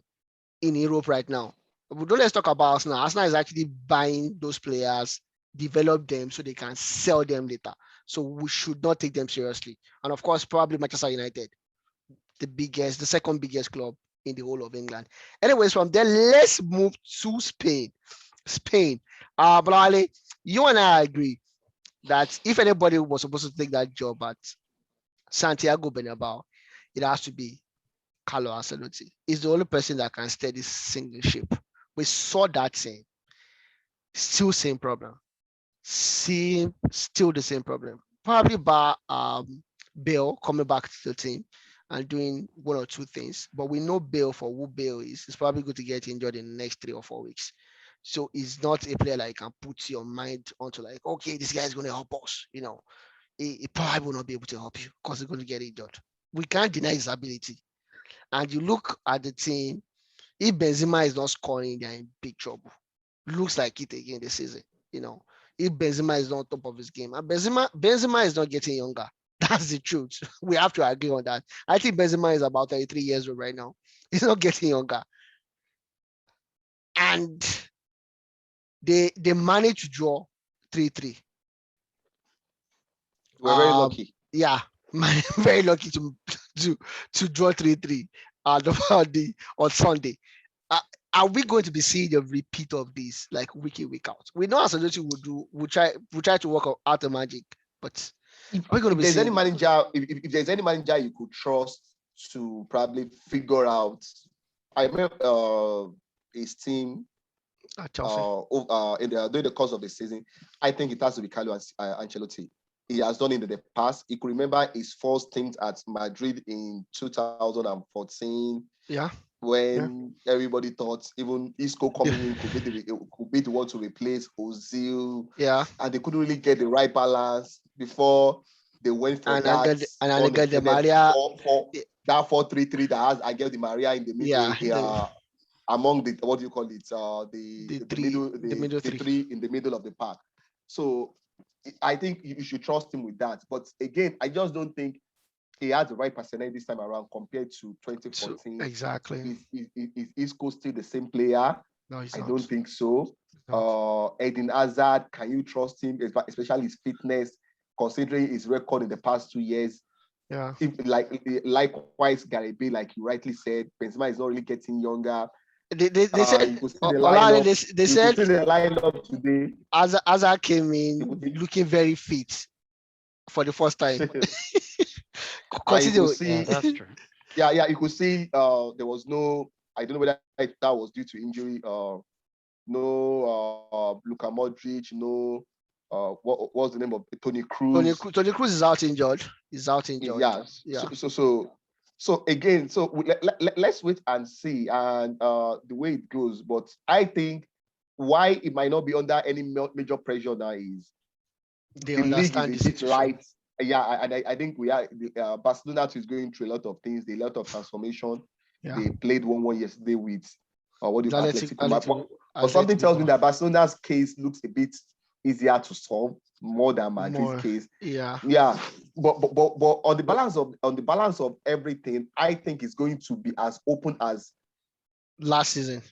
in Europe right now. But let's talk about Arsenal. Arsenal is actually buying those players, develop them so they can sell them later. So we should not take them seriously. And of course, probably Manchester United, the second biggest club in the whole of England. Anyways, from there, let's move to Spain. But you and I agree that if anybody was supposed to take that job at Santiago Bernabeu, it has to be Carlo Ancelotti. He's the only person that can steady this single ship. We saw that same. Still same problem. Still the same problem. Probably by Bale coming back to the team and doing 1 or 2 things. But we know Bale for who Bale is. It's probably going to get injured in the next 3 or 4 weeks. So he's not a player that you can put your mind onto like, okay, this guy is going to help us. You know, he probably will not be able to help you because he's going to get injured. We can't deny his ability. And you look at the team, if Benzema is not scoring, they're in big trouble. Looks like it again this season. You know, if Benzema is not on top of his game, and Benzema is not getting younger. That's the truth. We have to agree on that. I think Benzema is about 33 years old right now. He's not getting younger. And they managed to draw 3-3. We're very lucky. Yeah, very lucky to draw 3-3 on Sunday. Are we going to be seeing a repeat of this, like week in, week out? We know as a team we'll try to work out the magic, but are we going to be There's any seeing manager, if there's any manager you could trust to probably figure out, I remember his team at Chelsea? during the course of the season, I think it has to be Carlo Ancelotti. He has done it in the past. He could remember his first stint at Madrid in 2014. Yeah. When everybody thought even Isco coming in could be the one to replace Ozil. Yeah. And they couldn't really get the right balance before they went for And that. I get the Maria. That 4-3-3 that has Angel Di Maria in the middle. Yeah. Among the, what do you call it? The middle three in the middle of the park. So I think you should trust him with that. But again, I just don't think he has the right personnel this time around compared to 2014. Exactly. Is Isco still the same player? No, I don't think so. Eden Hazard, can you trust him, especially his fitness, considering his record in the past 2 years? Yeah. Likewise, Gary B, like you rightly said, Benzema is not really getting younger. They said they said the lineup today. Hazard came in looking very fit for the first time. That's true. Yeah, you could see there was no, I don't know whether that was due to injury. No Luka Modric, no what was the name of Tony Cruz? Tony Cruz is out injured. Yeah. So again, let's wait and see and the way it goes. But I think why it might not be under any major pressure now is they understand the league is right. Yeah, and I think we are Barcelona is going through a lot of things, a lot of transformation. Yeah. They played 1-1 yesterday with what do you Atletico. But something tells me that Barcelona's case looks a bit easier to solve more than Madrid's case. Yeah. But on the balance of everything, I think it's going to be as open as last season.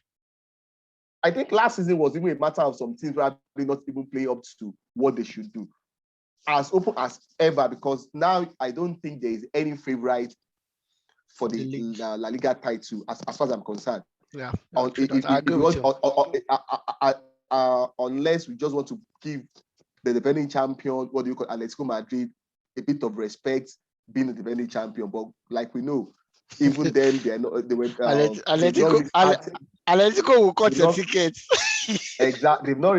I think last season was even a matter of some teams probably not even play up to what they should do. As open as ever, because now I don't think there is any favorite for the La Liga title as far as I'm concerned. Yeah. Unless we just want to give the defending champion, what do you call Atletico Madrid, a bit of respect, being the defending champion. But like we know, even then they are not. They were Atletico will cut your tickets. Exactly. They've not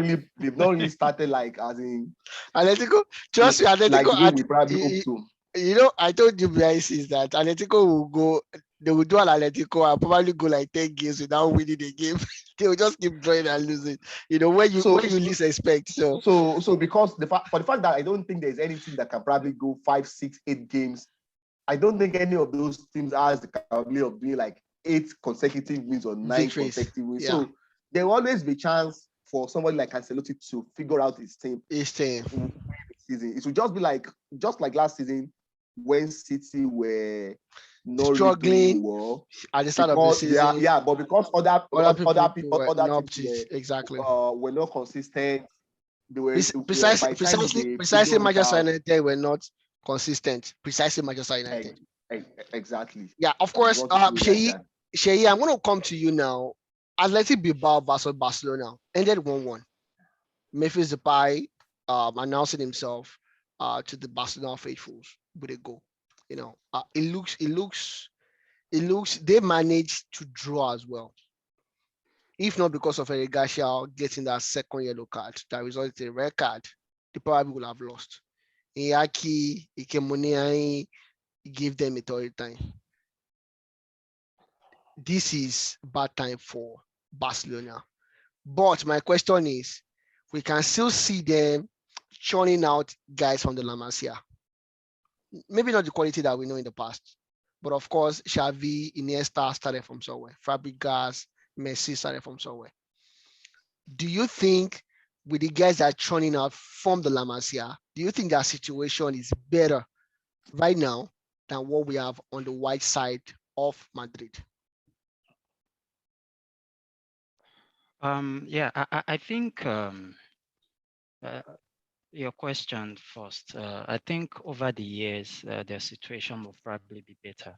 really started like as in Atletico. Trust me, Atletico. Like we probably hope to. You know, I told you guys is that Atletico will go. They will do an Atletico and probably go like 10 games without winning the game. They will just keep drawing and losing. You know, when you least expect. So because the fact that I don't think there's any team that can probably go 5, 6, 8 games. I don't think any of those teams has the capability of doing like 8 consecutive wins or 9 consecutive wins. Yeah. So there will always be chance for somebody like Ancelotti to figure out his team. Season. It will just be like last season when City were not struggling well at the start of the season. Yeah, but because other people exactly were not consistent. They were precisely Manchester United were not consistent. Precisely Manchester United. Exactly. Yeah, of course. Sheyi, I'm going to come to you now. Athletic Bilbao versus Barcelona ended 1-1. Memphis Depay announcing himself to the Barcelona faithfuls with a goal. You know, it looks they managed to draw as well. If not because of Eric Garcia getting that second yellow card that resulted in a red card, they probably would have lost. Iñaki, Ikemuniai gave them a third time. This is bad time for Barcelona. But my question is, we can still see them churning out guys from the La Masia. Maybe not the quality that we know in the past, but of course, Xavi, Iniesta started from somewhere. Fabregas, Messi started from somewhere. Do you think with the guys that are churning out from the La Masia, do you think that situation is better right now than what we have on the white side of Madrid? I think your question first. I think over the years, their situation will probably be better.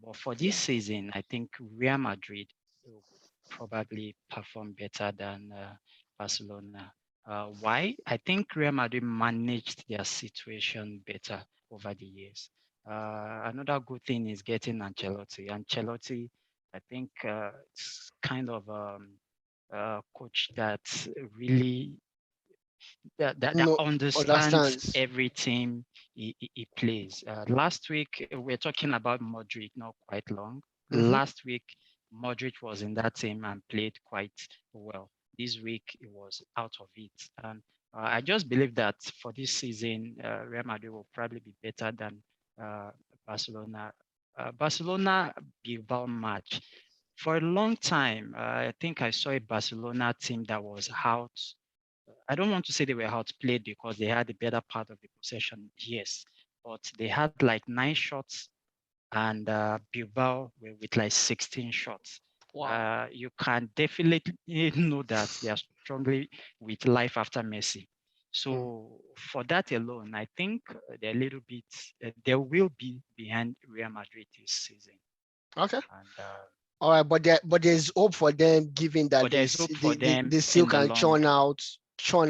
But for this Yeah. season, I think Real Madrid will probably perform better than Barcelona. Why? I think Real Madrid managed their situation better over the years. Another good thing is getting Ancelotti. Ancelotti, I think, it's kind of coach that really that No, understands understands. every team he plays. Last week, we're talking about Modric, not quite long. Mm-hmm. Last week, Modric was in that team and played quite well. This week, he was out of it. And I just believe that for this season, Real Madrid will probably be better than uh, Barcelona. Barcelona Bilbao match. For a long time, I think I saw a Barcelona team that was out. I don't want to say they were outplayed because they had the better part of the possession, yes, but they had like 9 shots and Bilbao were with like 16 shots. Wow. You can definitely know that they are strongly with life after Messi. Mm. So for that alone, I think they're a little bit, they will be behind Real Madrid this season. Okay. And All right, but there's hope for them, given that but there's hope for them they still in the can long run. churn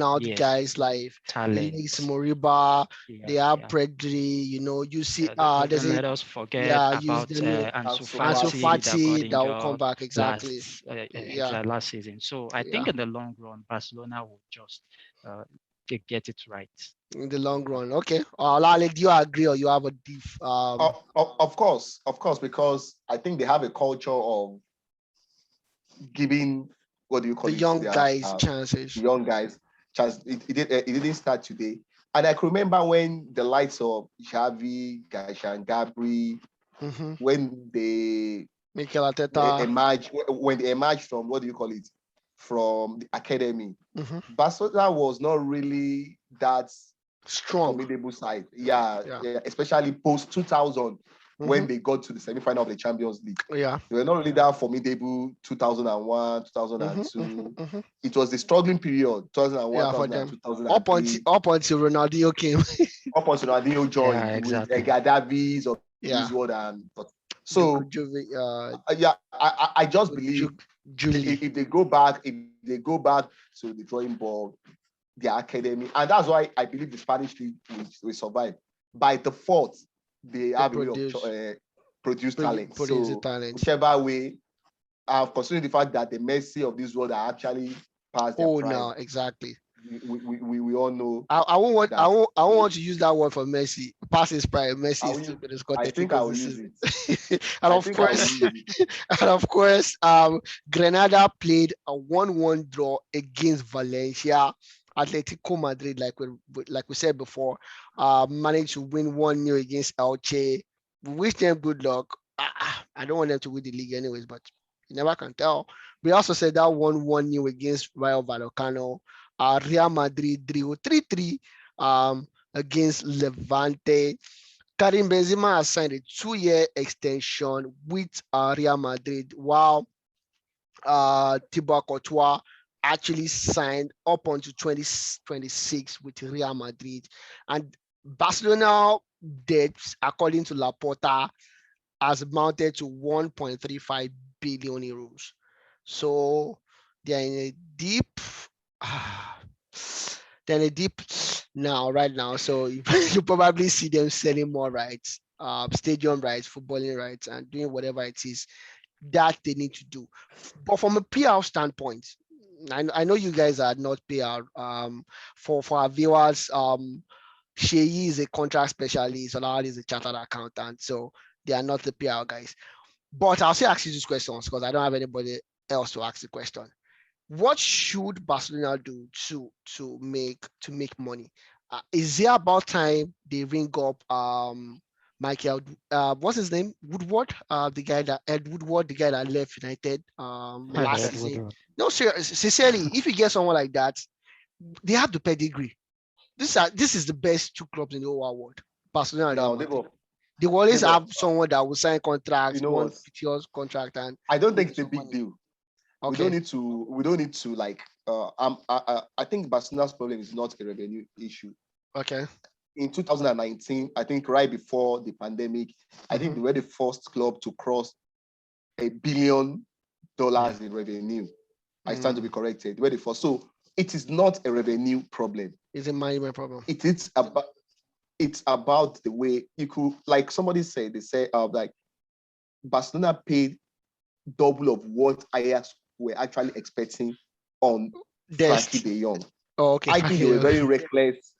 out Yes, guys like Elise talent. Moriba. They Yeah, have yeah. Pedri. You know, you see Don't, there's don't a let us forget yeah, use about the new Ansu Ansu Ansu Fati Fati. that got Fati that will come injured back exactly. Yeah, last season. So I think yeah, in the long run, Barcelona will just uh, get it right. in the long run. Okay. Lale, do you agree or you have a diff? Of course, because I think they have a culture of giving, what do you The call it, young their guys chances. young guys chance. It didn't start today. And I can remember when the likes of Xavi, Gashan, Gabri, Mm-hmm. when they Mikel Arteta. emerged from, what do you call it, from the academy, Mm-hmm. Barcelona was not really that Strong. formidable side. Yeah, Yeah. yeah, especially post 2000 Mm-hmm. when they got to the semi-final of the Champions League. Yeah. They were not really that formidable 2001, Mm-hmm. 2002. Mm-hmm. Mm-hmm. It was the struggling period, 2001, Yeah, for 2002, them. Up until Ronaldinho came. up until Ronaldinho Yeah, joined with exactly. Edgar Davies of this Yeah. world. And but Juku so Juve, yeah, I just believe Julie. if they go back to the drawing board, their academy, and that's why I believe the Spanish league will survive. By default, they They have a way of produce produce talent. produce the So talent. whichever way, considering the fact that the Messi of this world are actually past their Oh, prime, no, exactly. we all know I won't want that. I won't want to use that word for Messi. Past his prime, Messi I is will still use, going to score I 30 think I goals will this use season. it. and I of think I will course, use it. and of course, Granada played a 1-1 draw against Valencia. Atletico Madrid, like we said before, managed to win 1-0 against Elche. We wish them good luck. I don't want them to win the league anyways, but you never can tell. We also said that 1-1 against Rayo Vallecano. Real Madrid drew 3-3 against Levante. Karim Benzema has signed a 2-year extension with Real Madrid, while Thibaut Courtois actually signed up until 2026 with Real Madrid. And Barcelona debts, according to Laporta, has amounted to 1.35 billion euros. So they're in a deep, they're in a deep now, right now. So you probably see them selling more rights, stadium rights, footballing rights, and doing whatever it is that they need to do. But from a PR standpoint, I know you guys are not PR. For our viewers, Sheyi is a contract specialist, Olawale is a chartered accountant, so they are not the PR guys. But I'll still ask you these questions because I don't have anybody else to ask the question. What should Barcelona do to make money? Is it about time they ring up Michael, what's his name? Woodward, the guy that Ed Woodward, the guy that left United last Ed season. Woodward. No, sincerely, if you get someone like that, they have the pedigree. This is the best two clubs in the whole world, Barcelona and Real Now, Madrid. They will always Debo, have someone that will sign you contracts, know one what? year's contract, and I don't make think you it's a some big money. deal. Okay. We don't need to like I think Barcelona's problem is not a revenue issue. Okay. In 2019, I think right before the pandemic, I think they were the first club to cross $1 billion in revenue. I stand to be corrected. They were the first. So it is not a revenue problem. It's a management problem. It's about the way you could, like somebody said, they say like Barcelona paid double of what Ajax were actually expecting on Frankie de Jong. Oh, okay. I think they were very reckless.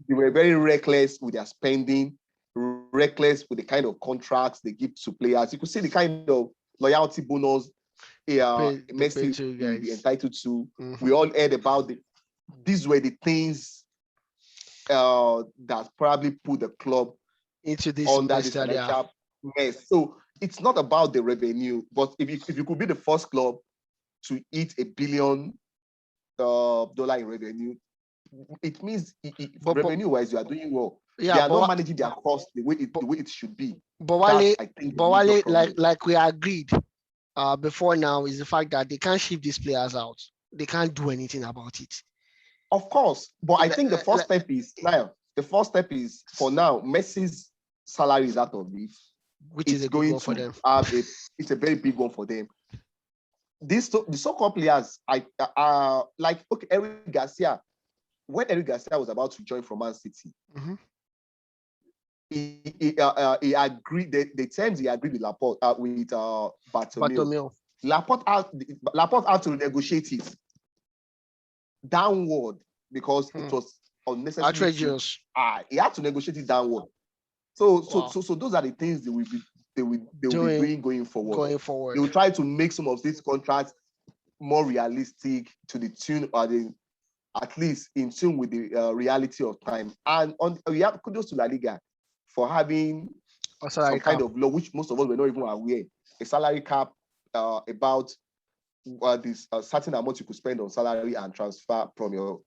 They were very reckless with their spending, reckless with the kind of contracts they give to players. You could see the kind of loyalty bonus Messi will be entitled to. We all heard about it. These were the things that probably put the club into this under this financial mess. So it's not about the revenue, but if you could be the first club to hit $1 billion in revenue, it means revenue-wise you are doing well. Yeah, they are not managing their cost the way it should be. But Wale, like we agreed before now, is the fact that they can't ship these players out. They can't do anything about it. Of course, but I think the first step is for now, Messi's salary is out of it, which is a good one for them. It's a very big one for them. The so-called players, like Eric Garcia. When Eric Garcia was about to join from Man City, he agreed the terms he agreed with Laporte with Bartomeu. Laporte had to negotiate it downward because it was unnecessary. Outrageous. He had to negotiate it downward. So those are the things they will be doing going forward. They will try to make some of these contracts more realistic to the tune or at least in tune with the reality of time. And we have kudos to La Liga for having some kind of law, which most of us were not even aware. A salary cap about this certain amount you could spend on salary and transfer from your,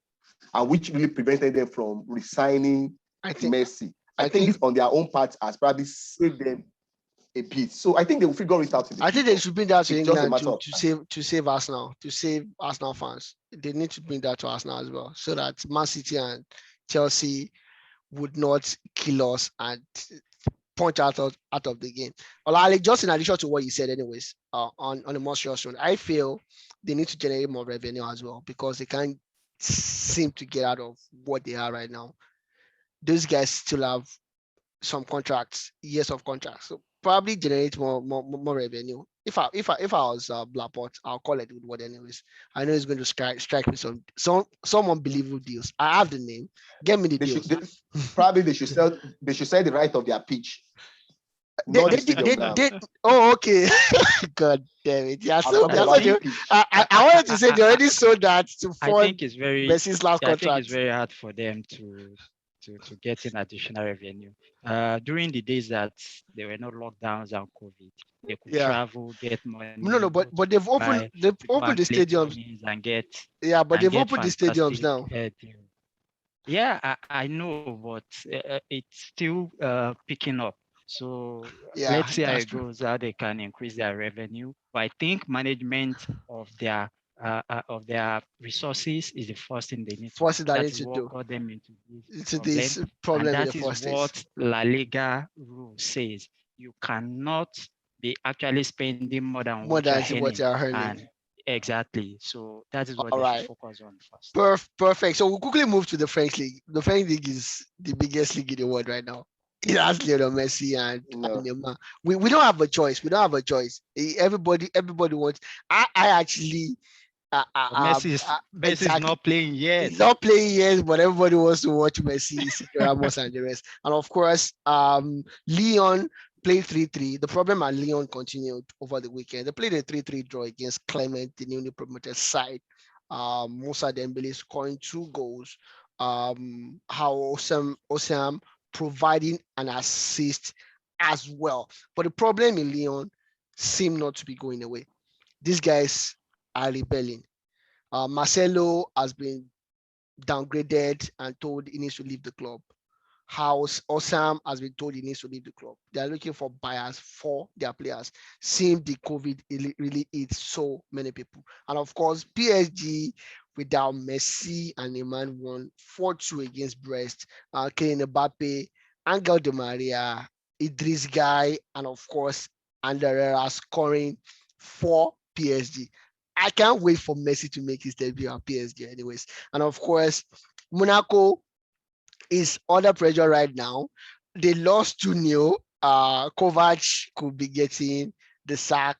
and which really prevented them from resigning Messi. I think it's on their own part has probably saved them a bit. So I think they will figure it out. I think they should bring that to England to save Arsenal, to save Arsenal fans. They need to bring that to Arsenal as well, so that Man City and Chelsea would not kill us and punch out of the game. Well, just in addition to what you said, anyways, on a more serious one, I feel they need to generate more revenue as well because they can't seem to get out of what they are right now. Those guys still have some contracts, years of contracts, so probably generate more revenue. If I was Laporte, I'll call it good word anyways. I know he's going to strike me some unbelievable deals. I have the name. Get me the deals. Probably they should sell the right of their pitch. Oh, okay. God damn it! Yeah, I wanted to say they already sold that to fund Messi's last contract. I think it's very hard for them to get in additional revenue. During the days that there were no lockdowns and COVID, they could travel, get money. No, but they've opened the stadiums and get. Yeah, but they've opened the stadiums now. Yeah, I know, but it's still picking up. So let's see how it goes, how they can increase their revenue. But I think management of their resources is the first thing they need to do. That is what got them into this problem. And that is what La Liga rule says. You cannot be actually spending more than what you're earning. Exactly. So that is what they should focus on first. Perfect. So we'll quickly move to the French league. The French league is the biggest league in the world right now. It has Lionel Messi and Neymar. We don't have a choice. Everybody wants. I actually. Messi is not playing yet. He's not playing yet, but everybody wants to watch Messi, Sergio Ramos, and the rest. And of course, Lyon played 3-3. The problem at Lyon continued over the weekend. They played a 3-3 draw against Clement, the newly promoted side. Moussa Dembele scoring 2 goals. Osam providing an assist as well. But the problem in Lyon seemed not to be going away. These guys are rebelling. Marcelo has been downgraded and told he needs to leave the club. Osam has been told he needs to leave the club. They are looking for buyers for their players. Seeing the COVID really eats so many people. And of course, PSG without Messi, and Neymar won 4-2 against Brest. Kylian Mbappe, Angel Di Maria, Idris Guy, and of course, Ander Herrera scoring for PSG. I can't wait for Messi to make his debut at PSG anyways. And of course, Monaco is under pressure right now. They lost 2-0. Kovac could be getting the sack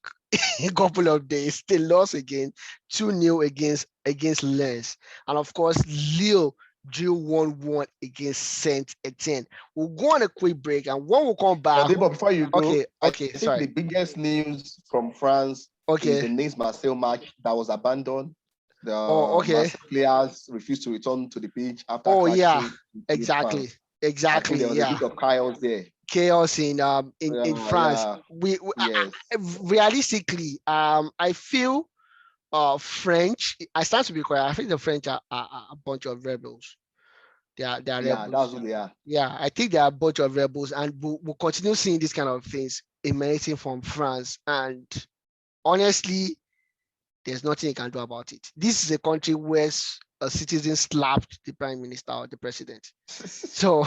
in a couple of days. They lost again 2-0 against Lens. And of course, Lille drew 1-1 against Saint Etienne. We'll go on a quick break, and when we come back. But before you go, Okay, I think sorry. the biggest news from France is the Nice Marseille match that was abandoned. The Marseille players refused to return to the pitch after. Oh yeah, exactly. I think there was a bit of chaos there. Chaos in France. Yes. Realistically, I feel French. I stand to be correct. I think the French are a bunch of rebels. They are rebels. That's what they are. Yeah, I think they are a bunch of rebels, and we'll continue seeing these kind of things emanating from France. And honestly, there's nothing you can do about it. This is a country where a citizen slapped the prime minister or the president. So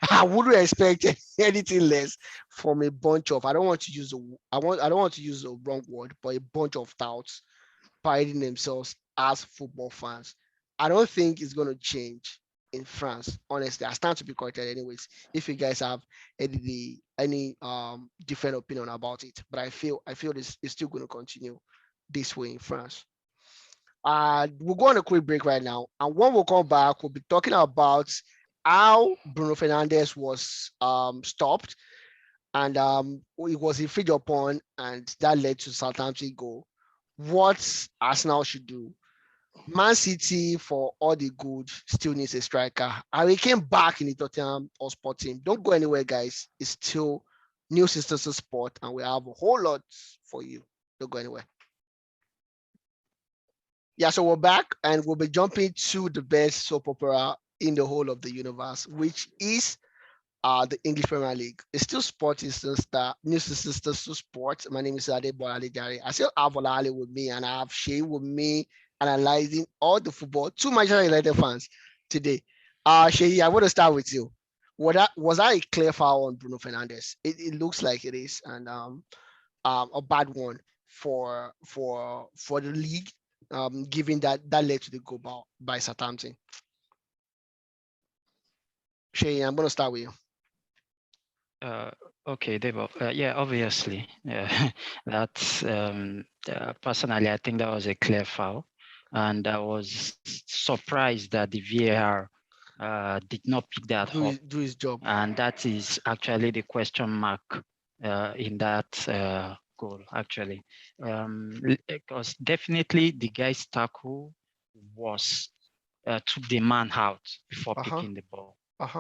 I wouldn't expect anything less from a bunch of, I don't want to use the wrong word, but a bunch of touts priding themselves as football fans. I don't think it's going to change in France. Honestly, I stand to be corrected anyways, if you guys have any different opinion about it. But I feel it's still going to continue this way in France. We'll go on a quick break right now, and when we'll come back, we'll be talking about how Bruno Fernandes was stopped, and it was infringed upon, and that led to Southampton goal. What Arsenal should do. Man City, for all the good, still needs a striker. Harry came back in the Tottenham Hotspur team. Don't go anywhere, guys. It's still New Sisters Sport, and we have a whole lot for you. Don't go anywhere. Yeah, so we're back, and we'll be jumping to the best soap opera in the whole of the universe, which is the English Premier League. It's still Sport Star, New Sisters Sport. My name is Adebola Alijare. I still have Olale with me, and I have Shay with me, analyzing all the football. Two Manchester United fans today. Shay, I want to start with you. Was that a clear foul on Bruno Fernandes? It looks like it is, and a bad one for the league, given that led to the goal by Southampton. Shay, I'm going to start with you. Okay, Debo. Yeah, obviously. That's personally, I think that was a clear foul, and I was surprised that the VAR did not pick that up. Do his job. And that is actually the question mark in that goal, actually, because definitely the guy's tackle was took the man out before picking the ball.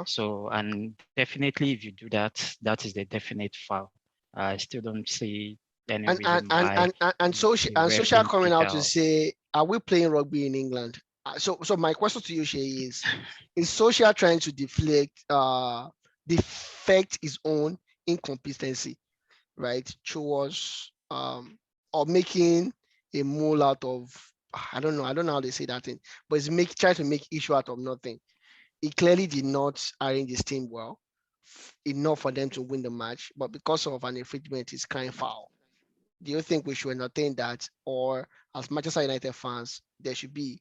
So, and definitely if you do that, that is the definite foul. I still don't see any reason why. And social coming out to say, are we playing rugby in England? So my question to you, Shay, is social trying to deflect his own incompetency, right, towards or making a mole out of, I don't know how they say that thing, but it's trying to make issue out of nothing. He clearly did not arrange his team well enough for them to win the match, but because of an infringement, it's crying foul. Do you think we should entertain that, or as Manchester United fans, there should be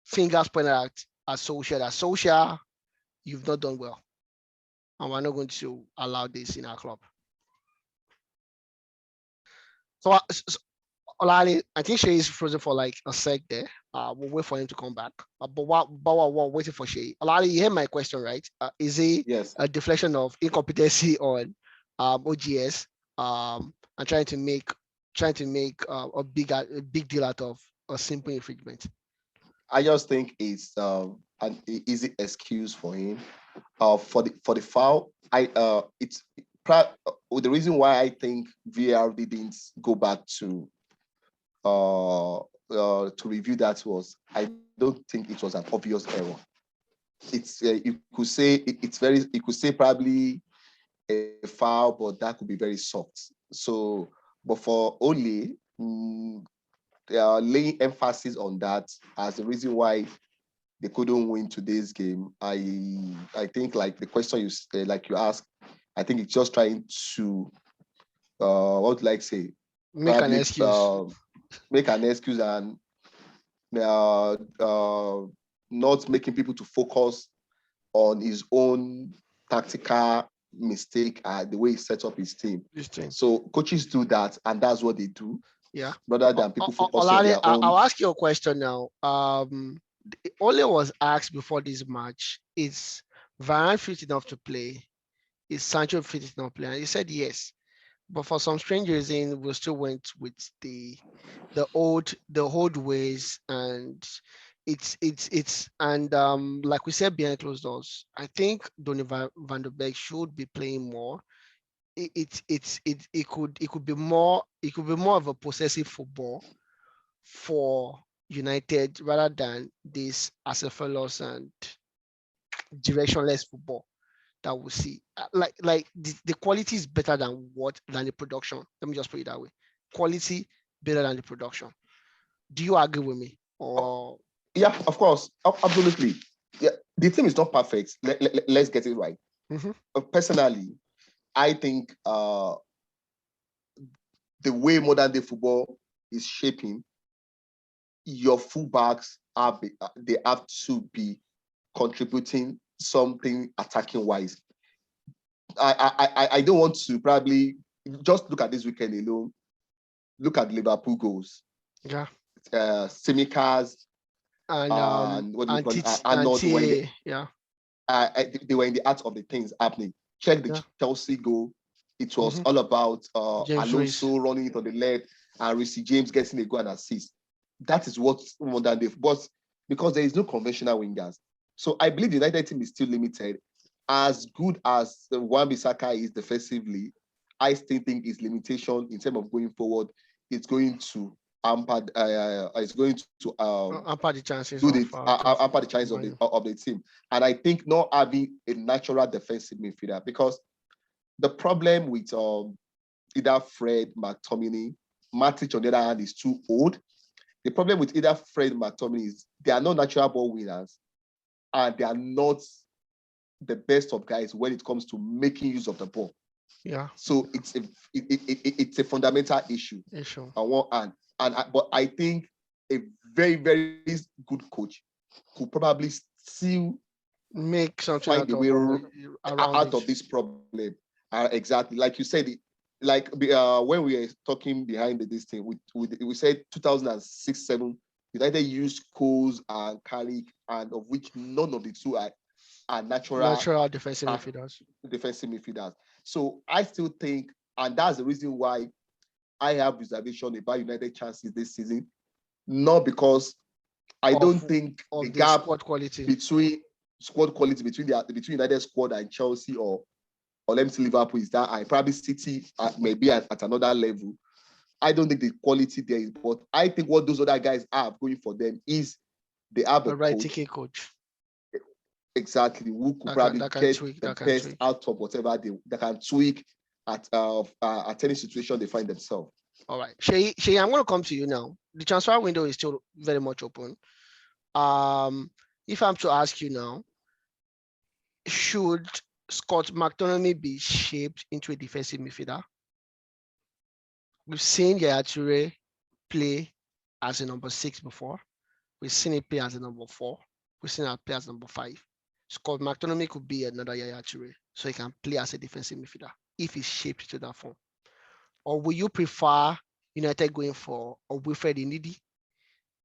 fingers pointed at Solskjaer, you've not done well, and we're not going to allow this in our club? So Olali, I think Shay is frozen for like a sec there. We'll wait for him to come back. But while we're waiting for Shay, Olali, you hear my question, right? Is it a deflection of incompetency on OGS and trying to make a big deal out of a simple infringement? I just think it's an easy excuse for him. For the foul, it's the reason why I think VAR didn't go back to review that was, I don't think it was an obvious error. It's you could say you could say probably a foul, but that could be very soft. So, but for Ole, laying emphasis on that as the reason why they couldn't win today's game. I think like the question you asked, I think it's just trying to what would I say? Make an Probably excuse. make an excuse and uh, not making people to focus on his own tactical mistake the way he set up his team. This thing. So coaches do that, and that's what they do. Yeah. Rather than people focusing on Olale, their own. I'll ask you a question now. Ole was asked before this match, is Varane fit enough to play? Is Sancho fit enough to play? And he said yes. But for some strange reason, we still went with the old ways, and it's and like we said behind closed doors, I think Donny van der Beek should be playing more. It could be more of a possessive football for United rather than this acephalous and directionless football that we see. Like the quality is better than the production. Let me just put it that way. Quality better than the production. Do you agree with me? Or yeah, of course, absolutely. Yeah, the team is not perfect. Let's get it right. Personally, I think the way modern day football is shaping, your fullbacks have to be contributing something attacking wise. I don't want to probably just look at this weekend alone. Look at Liverpool goals. Yeah. Tsimikas and what do you call it? Arnold. Yeah. They were in the art of the things happening. Check the Chelsea goal. It was all about Alonso running it on the left and Reece James getting a goal and assist. That is what modern day, but because there is no conventional wingers. So I believe the United team is still limited. As good as Wan-Bissaka is defensively, I still think his limitation in terms of going forward is going to hamper the chances hamper the chances of the team. And I think not having a natural defensive midfielder, because the problem with either Fred, McTominay, Matic on the other hand is too old. The problem with either Fred and McTominay is they are not natural ball winners, and they are not the best of guys when it comes to making use of the ball. Yeah. So it's a fundamental issue. On one hand, but I think a very, very good coach could probably still make something find a way out of this problem. Exactly, like you said, when we were talking behind this thing, we said 2006-07, United used Scholes and Carrick, and of which none of the two are natural defensive midfielders. So I still think, and that's the reason why I have reservation about United chances this season. Not because I don't think the gap between United squad and Chelsea or let me say Liverpool is that high. Probably City maybe at another level. I don't think the quality there is, but I think what those other guys have going for them is they have a right coach. Exactly, who could probably get the best out of whatever they can tweak at any situation they find themselves. All right, Shay, I'm going to come to you now. The transfer window is still very much open. If I'm to ask you now, should Scott McTominay be shaped into a defensive midfielder? We've seen Yaya Toure play as a number 6 before. We've seen it play as a number 4. We've seen it play as number 5. Scott McTominay could be another Yaya Toure, so he can play as a defensive midfielder if he's shaped to that form. Or will you prefer United going for a Wilfred Ndidi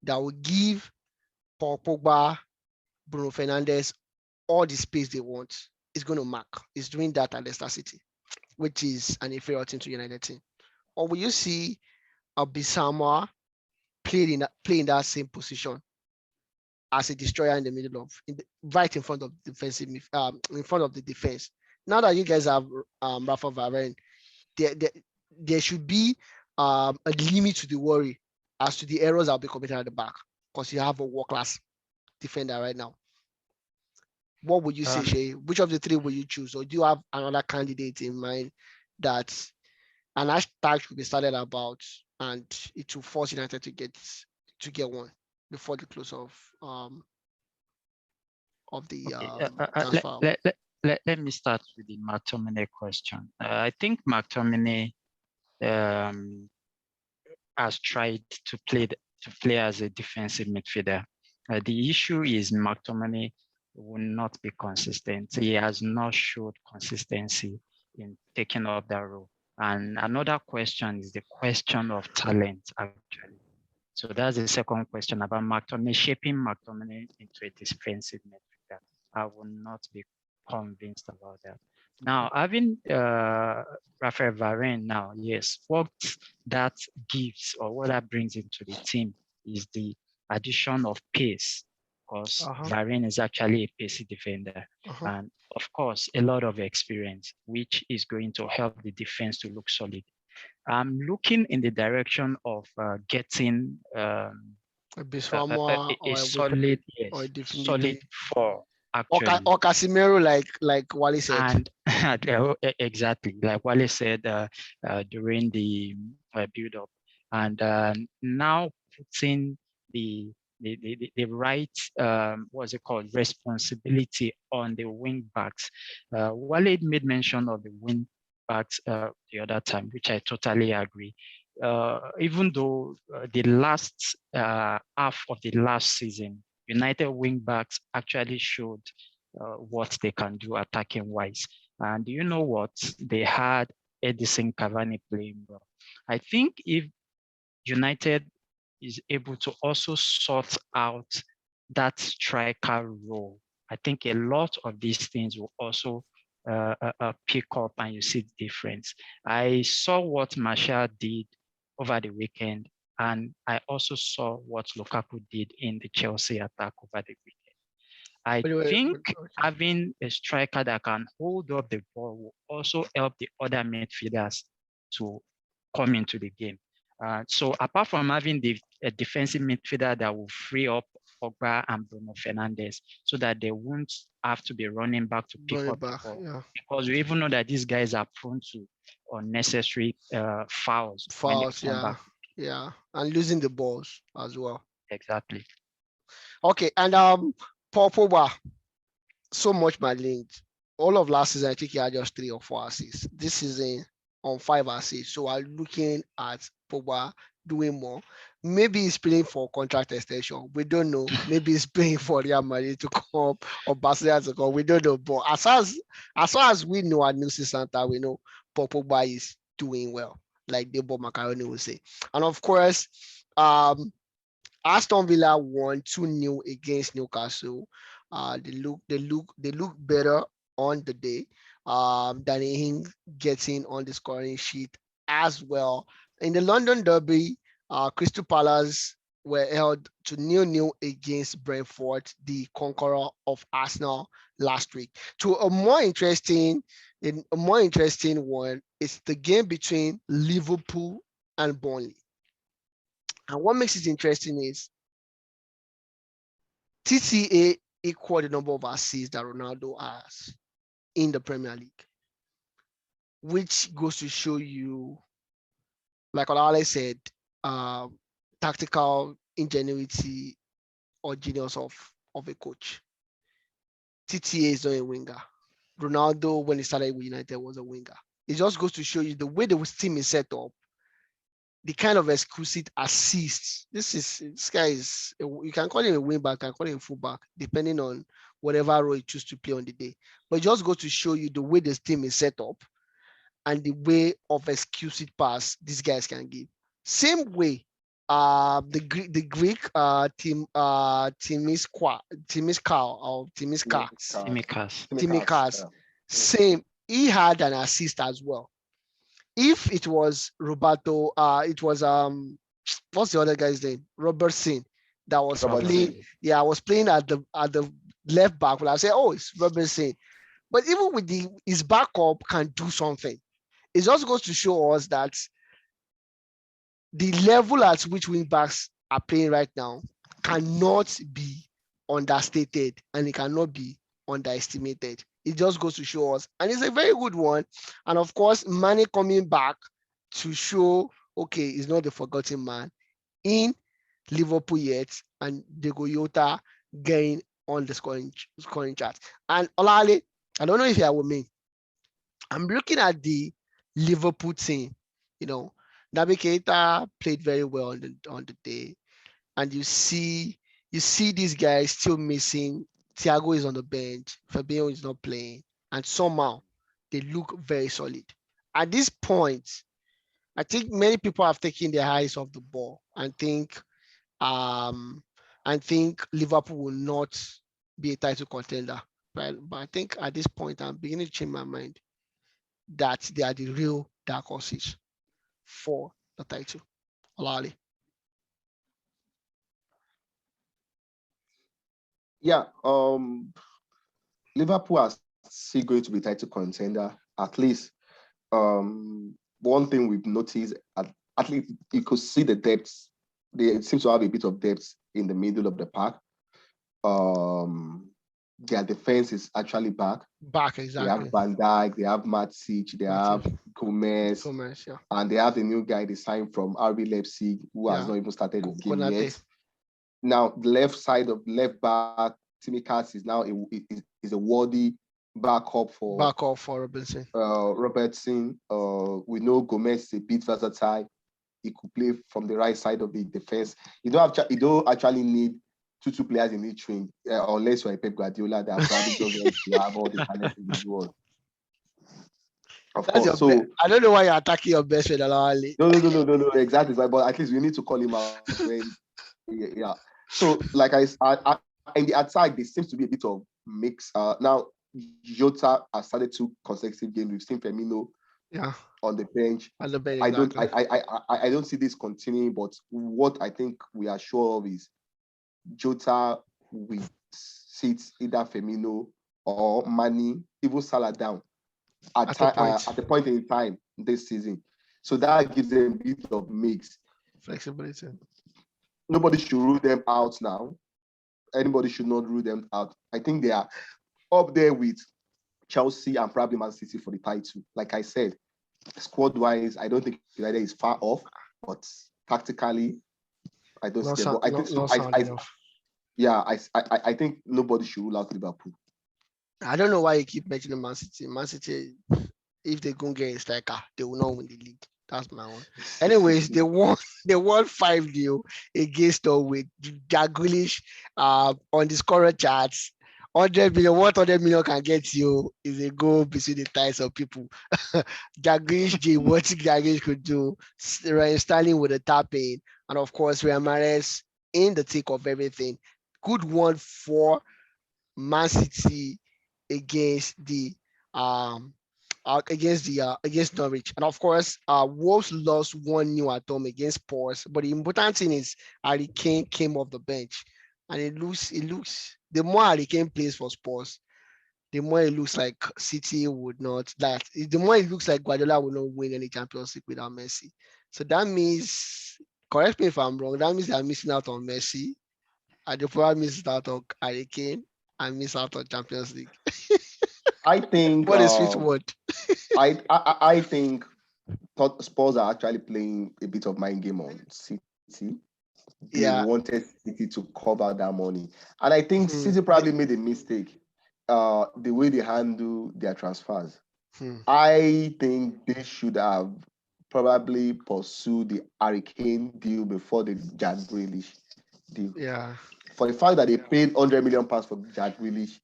that will give Paul Pogba, Bruno Fernandes all the space they want? Is going to mark. Is doing that at Leicester City, which is an inferior team to United team. Or will you see a Bissouma play in that same position as a destroyer in the middle of right in front of defensive in front of the defense? Now that you guys have Rafa Varane, there should be a limit to the worry as to the errors that will be committed at the back, because you have a world-class defender right now. What would you say, Shay? Which of the 3 will you choose? Or do you have another candidate in mind that an hashtag should be started about and it will force United to get one before the close of the Okay, transfer. let me start with the McTominay question. I think McTominay has tried to play as a defensive midfielder. The issue is McTominay will not be consistent. He has not showed consistency in taking up that role. And another question is the question of talent, actually. So that's the second question about McTominay, shaping McTominay into a defensive midfielder. I will not be convinced about that. Now, having Rafael Varane now, yes, what that gives or what that brings into the team is the addition of pace, because Varane is actually a pacey defender. And of course, a lot of experience, which is going to help the defense to look solid. I'm looking in the direction of getting a solid, solid four, actually. Or Casemiro, like Wale said. And exactly, like Wale said during the build-up. And now putting the right, what's it called, responsibility on the wing backs. Wale made mention of the wing backs the other time, which I totally agree. Even though the last half of the last season, United wing backs actually showed what they can do attacking wise. And you know what? They had Edison Cavani playing well. I think if United is able to also sort out that striker role, I think a lot of these things will also pick up and you see the difference. I saw what Martial did over the weekend, and I also saw what Lukaku did in the Chelsea attack over the weekend. I think having a striker that can hold up the ball will also help the other midfielders to come into the game. So apart from having a defensive midfielder that will free up Pogba and Bruno Fernandes so that they won't have to be running back to pick up the ball. Because we even know that these guys are prone to unnecessary fouls. Yeah, and losing the balls as well. Exactly. Okay, and Paul Pogba, so much linked. All of last season, I think he had just 3 or 4 assists. This season on 5 assists. So I'm looking at Pogba doing more. Maybe he's playing for contract extension. We don't know. Maybe he's playing for Real Madrid to come or Barcelona to come. We don't know. But as far as we know at New Santa, we know Paul Pogba is doing well, like Debo Macaroni will say. And of course, Aston Villa won 2-0 against Newcastle. They look better on the day. Danny Ings getting on the scoring sheet as well. In the London Derby, Crystal Palace were held to 0-0 against Brentford, the conqueror of Arsenal last week. To a more interesting one is the game between Liverpool and Burnley. And what makes it interesting is TTA equaled the number of assists that Ronaldo has in the Premier League, which goes to show you, like Olale said, tactical ingenuity or genius of a coach. TTA is not a winger. Ronaldo, when he started with United, was a winger. It just goes to show you the way the team is set up, the kind of exclusive assists. This guy is, you can call him a wing back, you can call him a fullback, depending on whatever role you choose to play on the day. But it just goes to show you the way this team is set up and the way of exclusive pass these guys can give. Same way, the Greek Tsimikas. Same. He had an assist as well. If it was Roberto, it was what's the other guy's name? Robertson that was playing. Yeah, I was playing at the left back. But I say, oh, it's Robertson. But even with his backup can do something. It just goes to show us that the level at which wing backs are playing right now cannot be understated and it cannot be underestimated. It just goes to show us, and it's a very good one. And of course, Mane coming back to show okay, he's not the forgotten man in Liverpool yet, and Diego Jota getting on the scoring chart. And Olale, I don't know if you are with me. I'm looking at the Liverpool team. You know, Naby Keita played very well on the day, and you see these guys still missing. Thiago is on the bench. Fabinho is not playing, and somehow they look very solid. At this point, I think many people have taken their eyes off the ball um and think Liverpool will not be a title contender. But I think at this point, I'm beginning to change my mind that they are the real dark horses for the title. Olali. Yeah, Liverpool are still going to be title contender. At least one thing we've noticed, at least you could see the depths. They seem to have a bit of depth in the middle of the park. Their defense is actually back. Back, They have exactly. Van Dijk, they have Matic, they have Matic. Gomez, Gomez, yeah. and they have the new guy they signed from RB Leipzig who has Yeah. not even started the game Konate. yet. Now, the left side of left back, Tsimikas is now a worthy backup for Back off for Robinson. Robertson. We know Gomez is a bit versatile. He could play from the right side of the defense. You don't actually need two players in each wing, unless you're a Pep Guardiola that probably just wants to have all the talent in the world. Of That's course. your So I don't know why you're attacking your best friend, Olali. no, exactly. But at least we need to call him out when, yeah. So like in the attack, there seems to be a bit of mix. Now Jota has started 2 consecutive games. We've seen Firmino on the bench. On the bench, exactly. exactly. I don't see this continuing, but what I think we are sure of is Jota will sit either Firmino or Mane, even Salah down at the point in time this season. So that gives them a bit of mix. Flexibility. Nobody should rule them out now. Anybody should not rule them out. I think they are up there with Chelsea and probably Man City for the title. Like I said, squad-wise, I don't think United is far off, but tactically, I don't see them. I think nobody should rule out Liverpool. I don't know why you keep mentioning Man City. Man City, if they go get a striker, they will not win the league. That's my one. Anyways, they won 5-0 against Norway. Jack Grealish on the scorer charts. 100 million, what 100 million can get you is a goal between the thighs of people. Jack Grealish, what Jack Grealish could do, Ryan Sterling with a tap in, and of course, Riyad Mahrez in the thick of everything. Good one for Man City against Norwich, and of course, Wolves lost 1-0 at home against Spurs. But the important thing is Harry Kane came off the bench, and it looks. The more Harry Kane plays for Spurs, the more it looks like City would not. The more it looks like Guardiola will not win any Champions League without Messi. So that means, correct me if I'm wrong, that means they're missing out on Messi, and they probably miss out on Harry Kane and miss out on Champions League. I think what is sweet word? I think Spurs are actually playing a bit of mind game on City. They wanted City to cover that money, and I think City probably made a mistake. The way they handle their transfers. I think they should have probably pursued the Harry Kane deal before the Jack Grealish deal. Yeah. For the fact that they paid £100 million for Jack Grealish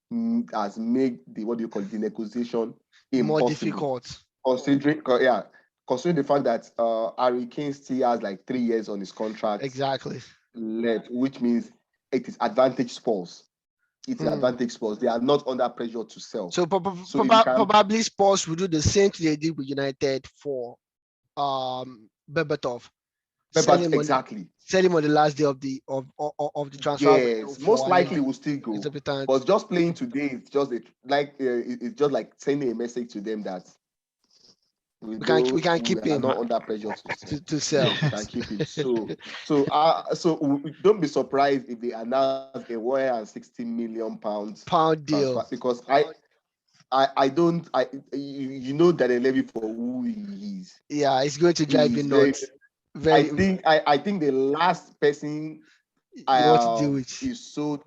has made the negotiation impossible. More difficult. Considering the fact that Harry Kane still has like 3 years on his contract. Exactly. Left, which means it is advantage Spurs. It's advantage Spurs. They are not under pressure to sell. So probably Spurs will do the same thing they did with United for Berbatov. Exactly. Sell him on the last day of the transfer. Yes, most likely will still go. But just playing today, it's just like sending a message to them that we can keep him. Not under pressure to sell. We can keep him. So don't be surprised if they announce a £160 million deal transfer, because you know that they levy for who he is. Yeah, it's going to drive him nuts. very I think the last person you want to deal with. is sold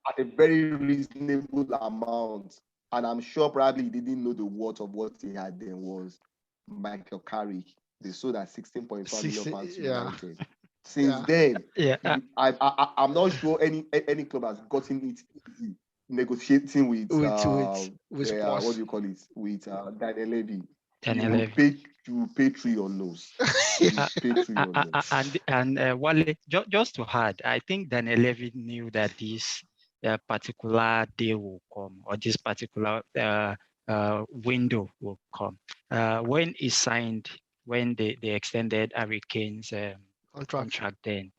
at a very reasonable amount, and I'm sure probably he didn't know the worth of what he had then was Michael Carrick. They sold at 16.5 million 60, pounds to yeah, United. Since yeah. then, Yeah, I'm not sure any club has gotten it easy negotiating with With what Spurs. do you call it, with Daniel Levy. You Daniel will Levy. pay three on nose. You will pay three on nose. And Wale, just to add, I think Daniel Levy knew that this particular day will come, or this particular window will come. When he signed, when they extended Harry Kane's Contract. contract, then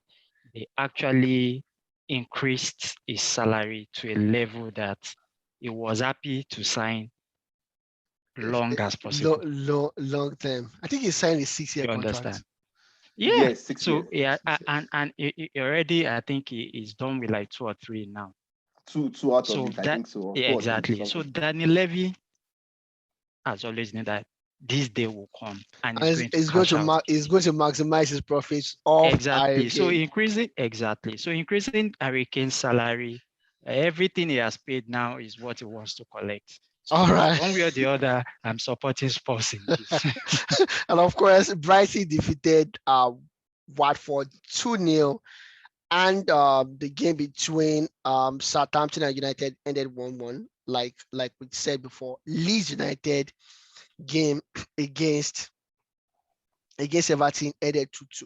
they actually increased his salary to a level that he was happy to sign long as possible. Long term. I think he signed a 6-year You understand? contract. Yeah. Yes, 6 So years. yeah, and he already, I think he's done with like 2 or 3 now. Two out of So it, I that, think so. yeah, 2 or 3, exactly. So something. Daniel Levy has always known that this day will come and he's And going to cash out. he's going to maximize his profits off Exactly. So Hurricane. increasing Hurricane's salary, everything he has paid now is what he wants to collect. So All right. one way or the other, I'm supporting Spurs in this. And of course, Brighton defeated Watford 2-0. And the game between Southampton and United ended 1-1. Like we said before, Leeds United game against Everton ended 2-2.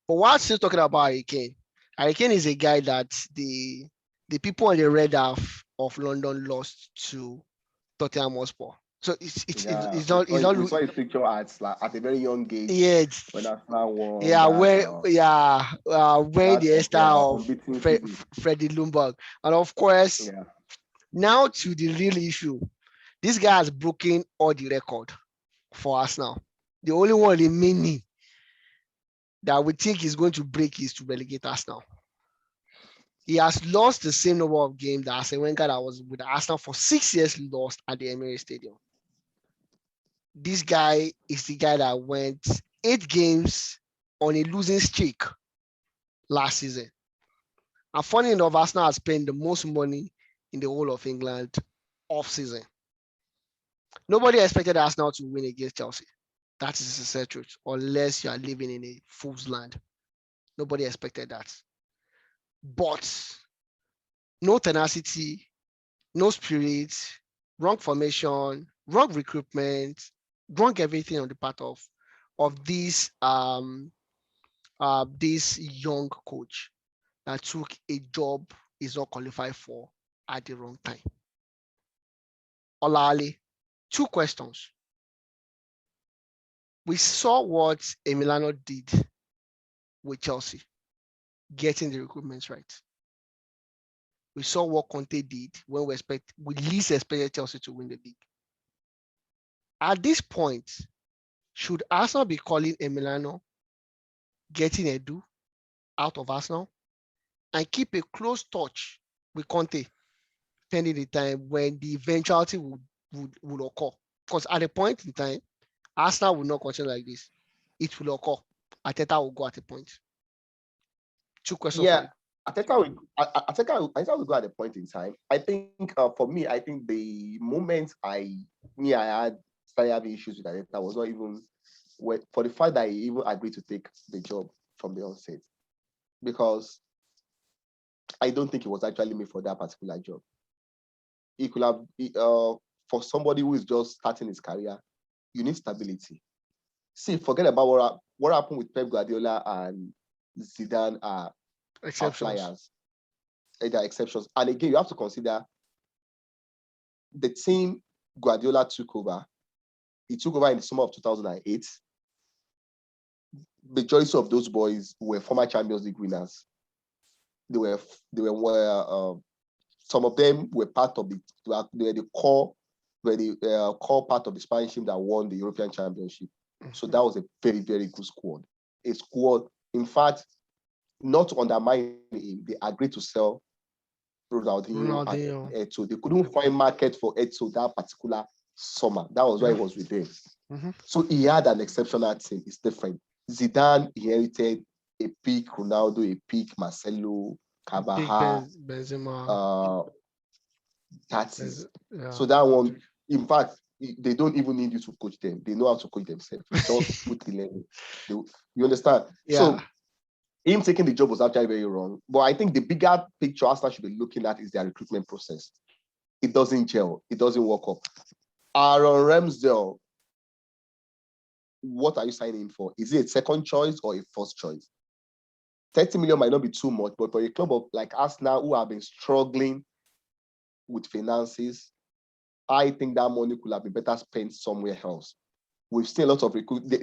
But while still talking about Hurricane is a guy that the people on the red half of London lost to Tottenham Hotspur. So it's not We saw his picture at a very young age. yeah When Arsenal won. yeah wearing the hairstyle of unbeaten season. Freddie Ljungberg. And of course, Yeah. now to the real issue. This guy has broken all the record for Arsenal. The only one remaining that we think is going to break is to relegate Arsenal. He has lost the same number of games that Arsene Wenger, that was with Arsenal for 6 years, lost at the Emirates Stadium. This guy is the guy that went 8 games on a losing streak last season. And funny enough, Arsenal has spent the most money in the whole of England off season. Nobody expected Arsenal to win against Chelsea. That is the sincere truth, unless you are living in a fool's land. Nobody expected that. But no tenacity, no spirit, wrong formation, wrong recruitment, wrong everything on the part of this this young coach that took a job he's not qualified for at the wrong time. Olale, 2 questions. We saw what Emiliano did with Chelsea, getting the recruitments right. We saw what Conte did when we least expected Chelsea to win the league. At this point, should Arsenal be calling Emiliano, getting Edu out of Arsenal, and keep a close touch with Conte pending the time when the eventuality would occur? Because at a point in time, Arsenal will not continue like this. It will occur. Arteta will go at a point. 2 questions. Yeah, Arteta will go at a point in time. I think for me, I think the moment I had started having issues with Arteta was not even for the fact that he even agreed to take the job from the onset, because I don't think he was actually made for that particular job. He could have for somebody who is just starting his career, you need stability. See, forget about what happened with Pep Guardiola and Zidane are outliers. They are exceptions. And again, you have to consider the team Guardiola took over. He took over in the summer of 2008. Majority of those boys were former Champions League winners. They were some of them were part of the core part of the Spanish team that won the European Championship. Mm-hmm. So that was a very, very good squad. A squad, in fact, not to undermine him, they agreed to sell Ronaldinho. And Eto'o. They couldn't find market for Eto'o that particular summer. That was why he was with them. Mm-hmm. So he had an exceptional team. It's different. Zidane inherited a peak Ronaldo, a peak Marcelo, Big Carvajal. Benzema. That is Yeah. so that one. In fact, they don't even need you to coach them. They know how to coach themselves. Just put the level. You understand? Yeah. So him taking the job was actually very wrong. But I think the bigger picture Arsenal should be looking at is their recruitment process. It doesn't gel. It doesn't work up. Aaron Ramsdale, what are you signing for? Is it a second choice or a first choice? 30 million might not be too much, but for a club of like Arsenal who have been struggling with finances, I think that money could have been better spent somewhere else. We've seen a lot of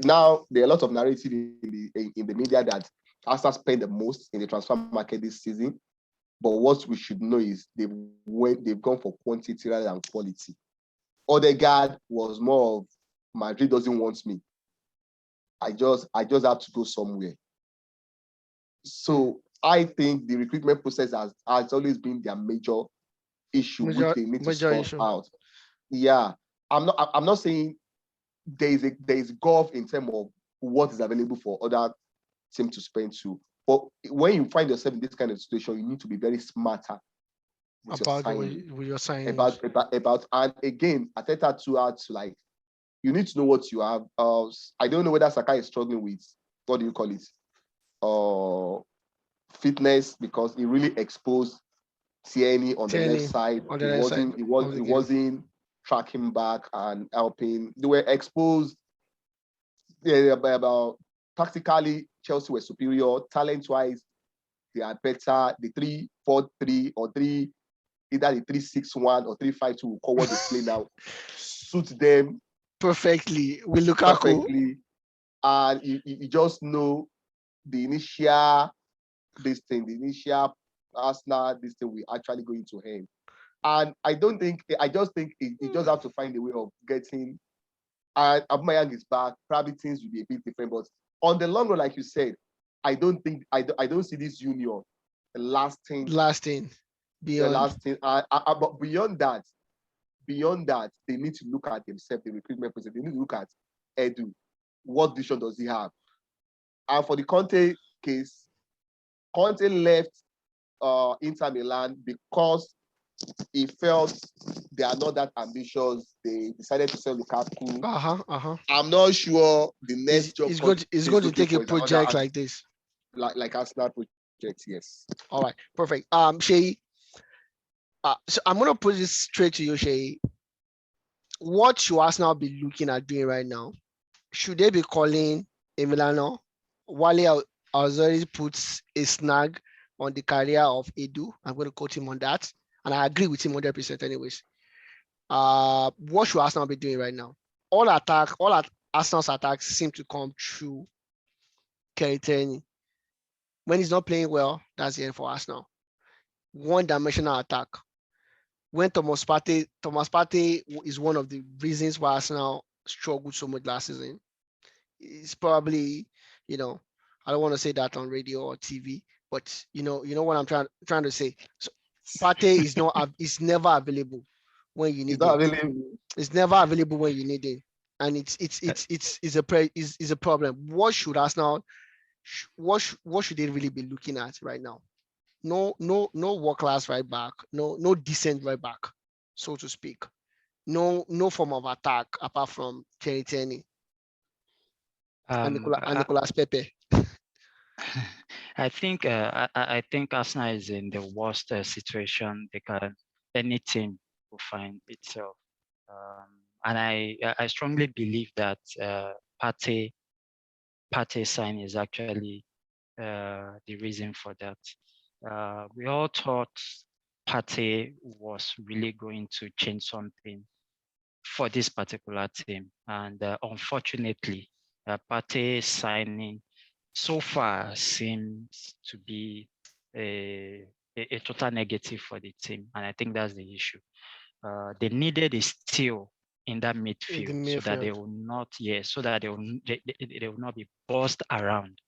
now there are a lot of narrative in the media that Arsenal spent the most in the transfer market this season. But what we should know is they've gone for quantity rather than quality. Odegaard was more of Madrid doesn't want me. I just have to go somewhere. So I think the recruitment process has always been their major issue, which they need to sort out. Yeah, I'm not saying there is golf in terms of what is available for other teams to spend to. But when you find yourself in this kind of situation, you need to be very smarter with your signing. About and again, Arteta too had to like, you need to know what you have. I don't know whether Saka is struggling with, what do you call it? Fitness, because he really exposed Tierney on the left side. It wasn't tracking back and helping. They were exposed. Yeah, about tactically, Chelsea were superior. Talent-wise, they are better. The 3-4-3 or either the 3-6-1 or 3-5-2, we'll call what they play now, suits them perfectly with Lukaku. Perfectly. And you just know the initial Arsenal, this thing we actually going to end. And I just think it just have to find a way of getting, and Aubameyang is back, probably things will be a bit different. But on the long run, like you said, I don't see this union lasting beyond. But beyond that, they need to look at themselves, the recruitment process. They need to look at Edu. What vision does he have? And for the Conte case, Conte left Inter Milan because he felt they are not that ambitious. They decided to sell Lukaku. I'm not sure the next job is going to take a project like this. Like Arsenal project, yes. All right, perfect. Shay, so I'm gonna put this straight to you, Shay. What should Arsenal be looking at doing right now? Should they be calling Emiliano? Wale has already put a snag on the career of Edu. I'm going to quote him on that, and I agree with him 100%. Anyways, what should Arsenal be doing right now? All Arsenal's attacks seem to come through Keriteni. When he's not playing well, that's the end for Arsenal. One-dimensional attack. When Thomas Partey is one of the reasons why Arsenal struggled so much last season. It's probably, I don't want to say that on radio or TV, but you know what I'm trying to say. So Partey is never available when you need it. It's never available when you need it, and it's a problem. What should Arsenal? What should they really be looking at right now? No world-class right back, no decent right back, so to speak. No form of attack apart from Keriteni and Nicolas Pepe. I think Arsenal is in the worst situation any team will find itself, and I strongly believe that Partey sign is actually the reason for that. We all thought Partey was really going to change something for this particular team, and unfortunately, Partey signing so far seems to be a total negative for the team, and I think that's the issue. They needed a steal in that midfield, so that they will not, they will not be bossed around.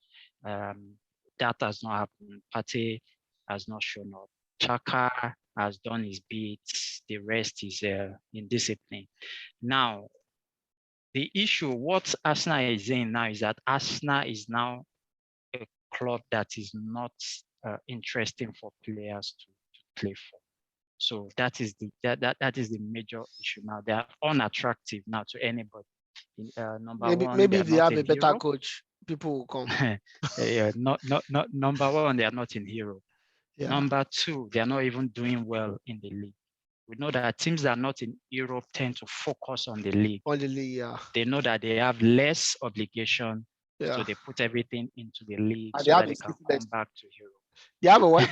That has not happened. Partey has not shown up. Xhaka has done his bits. The rest is indiscipline. Now, the issue, what Arsenal is in now is that Arsenal is now a club that is not interesting for players to play for. So that is the major issue now. They are unattractive now to anybody. Number one, maybe they are if they not have in a better Europe. coach, people will come. Yeah, not number one, they are not in Europe. Yeah. Number two, they are not even doing well in the league. We know that teams that are not in Europe tend to focus on the league. On the league, yeah. They know that they have less obligation, Yeah. so they put everything into the league And so they have that they a can city come next back to Europe. They have a what?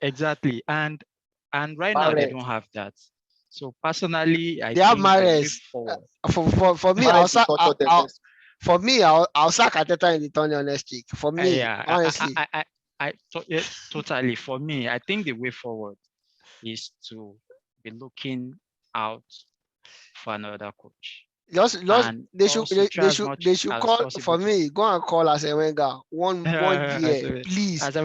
Exactly. And right now they don't have that. So personally, I They have think the way Mahrez. forward. For me, Mahrez will torture them next. for me, I'll sack Arteta in the tunnel next week. For me, Yeah, honestly. Totally. For me, I think the way forward is to be looking out for another coach. Just And they also try as much should as call possible for to- me. Go and call Arsene Wenger one year, please. As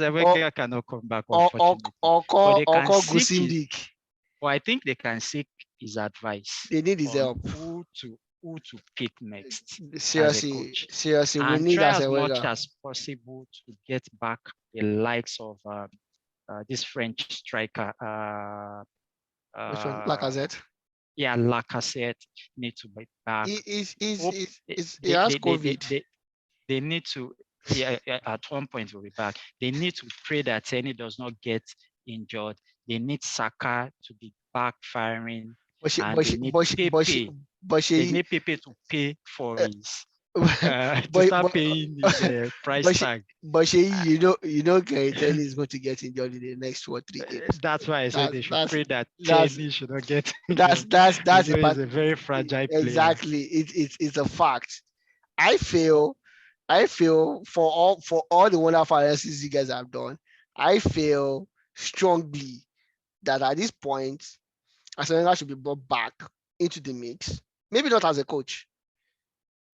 a Wenger cannot come back, unfortunately. Or But they can call seek his- Gusimdik. Well, I think they can seek his advice They need his on help. who to pick next as a Seriously, coach. seriously, we And need try as Arsene much Wenger. as possible to get back the likes of this French striker. Which one? Lacazette. Yeah, Lacazette need to be back. He They- has they- COVID. They need to, at one point will be back. They need to pray that Tenny does not get injured. They need Saka to be back firing. They need Pepe to pay for his to start paying his price tag. But you know, Gary Tenny is going to get injured in the next 2 or 3 games. That's why I said they should pray that Tenny should not get injured. That's a very fragile player. Exactly. It's a fact. I feel for all the wonderful analysis you guys have done, I feel strongly that at this point, Arsene Wenger should be brought back into the mix. Maybe not as a coach,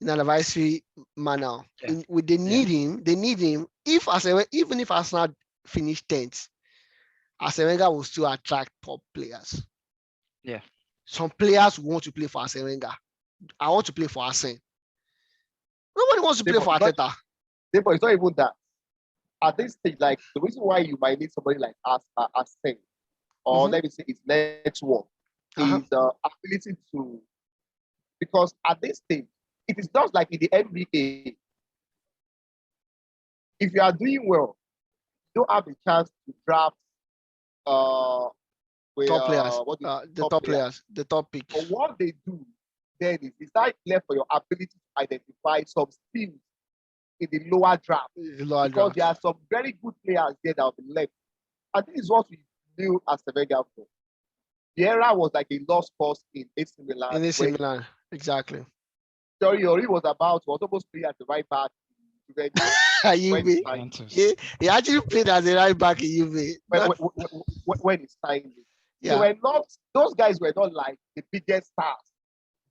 in an advisory manner. Yeah. They need him. Even if Arsenal finish 10th, Arsene Wenger will still attract top players. Yeah. Some players want to play for Arsene Wenger. I want to play for Arsene. Nobody wants to play for Arteta. But it's not even that. At this stage, like the reason why you might need somebody like Arsene, or let me say its network, is ability to, because at this stage, it is just like in the NBA. If you are doing well, you don't have a chance to draft top players, the top players, the top pick. But what they do then is that left for your ability to identify some skills in the lower draft. Because there are some very good players there that have been left. And this is what we knew as the Wenger for. Vieira was like a lost cause in AC Milan. In AC Milan, exactly. Thierry was supposed to play at the right back. He actually played as a right back in Juve. When he signed it. Yeah. Those guys were not like the biggest stars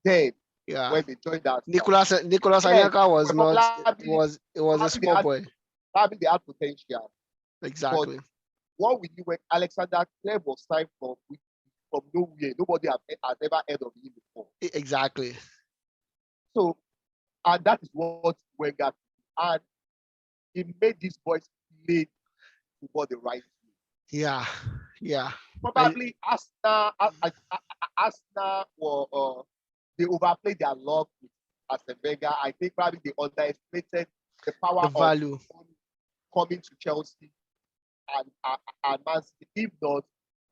then. Yeah. When they joined that. Nicolas Anelka was a small boy. Probably they had potential. Exactly. But what we knew when Alexander Kleber was signed from nowhere, nobody has ever heard of him before. Exactly. So, and that is what Wenger did. And he made these boys play for the right thing. Yeah. Probably Arsenal were they overplayed their luck with Arsene Wenger. I think probably they underestimated the power value of coming to Chelsea and Man City. If not,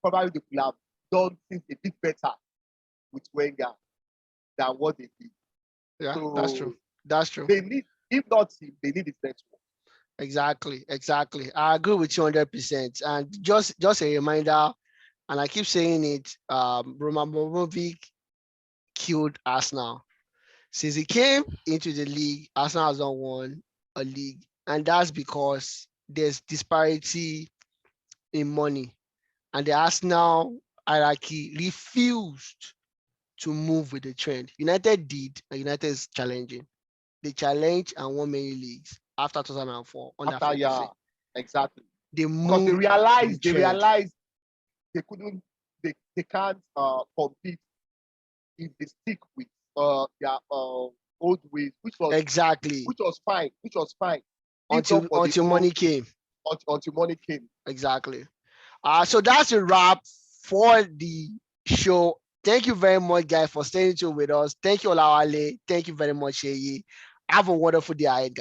probably they could have done things a bit better with Wenger than what they did. Yeah, so that's true. They need, if not him, they need his next one. Exactly. I agree with you 100%. And just a reminder, and I keep saying it, Roman Abramovich killed Arsenal. Since he came into the league, Arsenal has not won a league, and that's because there's disparity in money, and the Arsenal hierarchy refused to move with the trend. United did, and United is challenging. They challenged and won many leagues after 2004. Exactly. They moved. Because they realized they couldn't, they can't compete if they stick with their old ways, Exactly. which was fine, If Until not for the until money came. until money came. Exactly. So that's a wrap for the show. Thank you very much, guys, for staying tuned with us. Thank you, Olawale. Thank you very much, Sheyi. Have a wonderful day ahead, guys.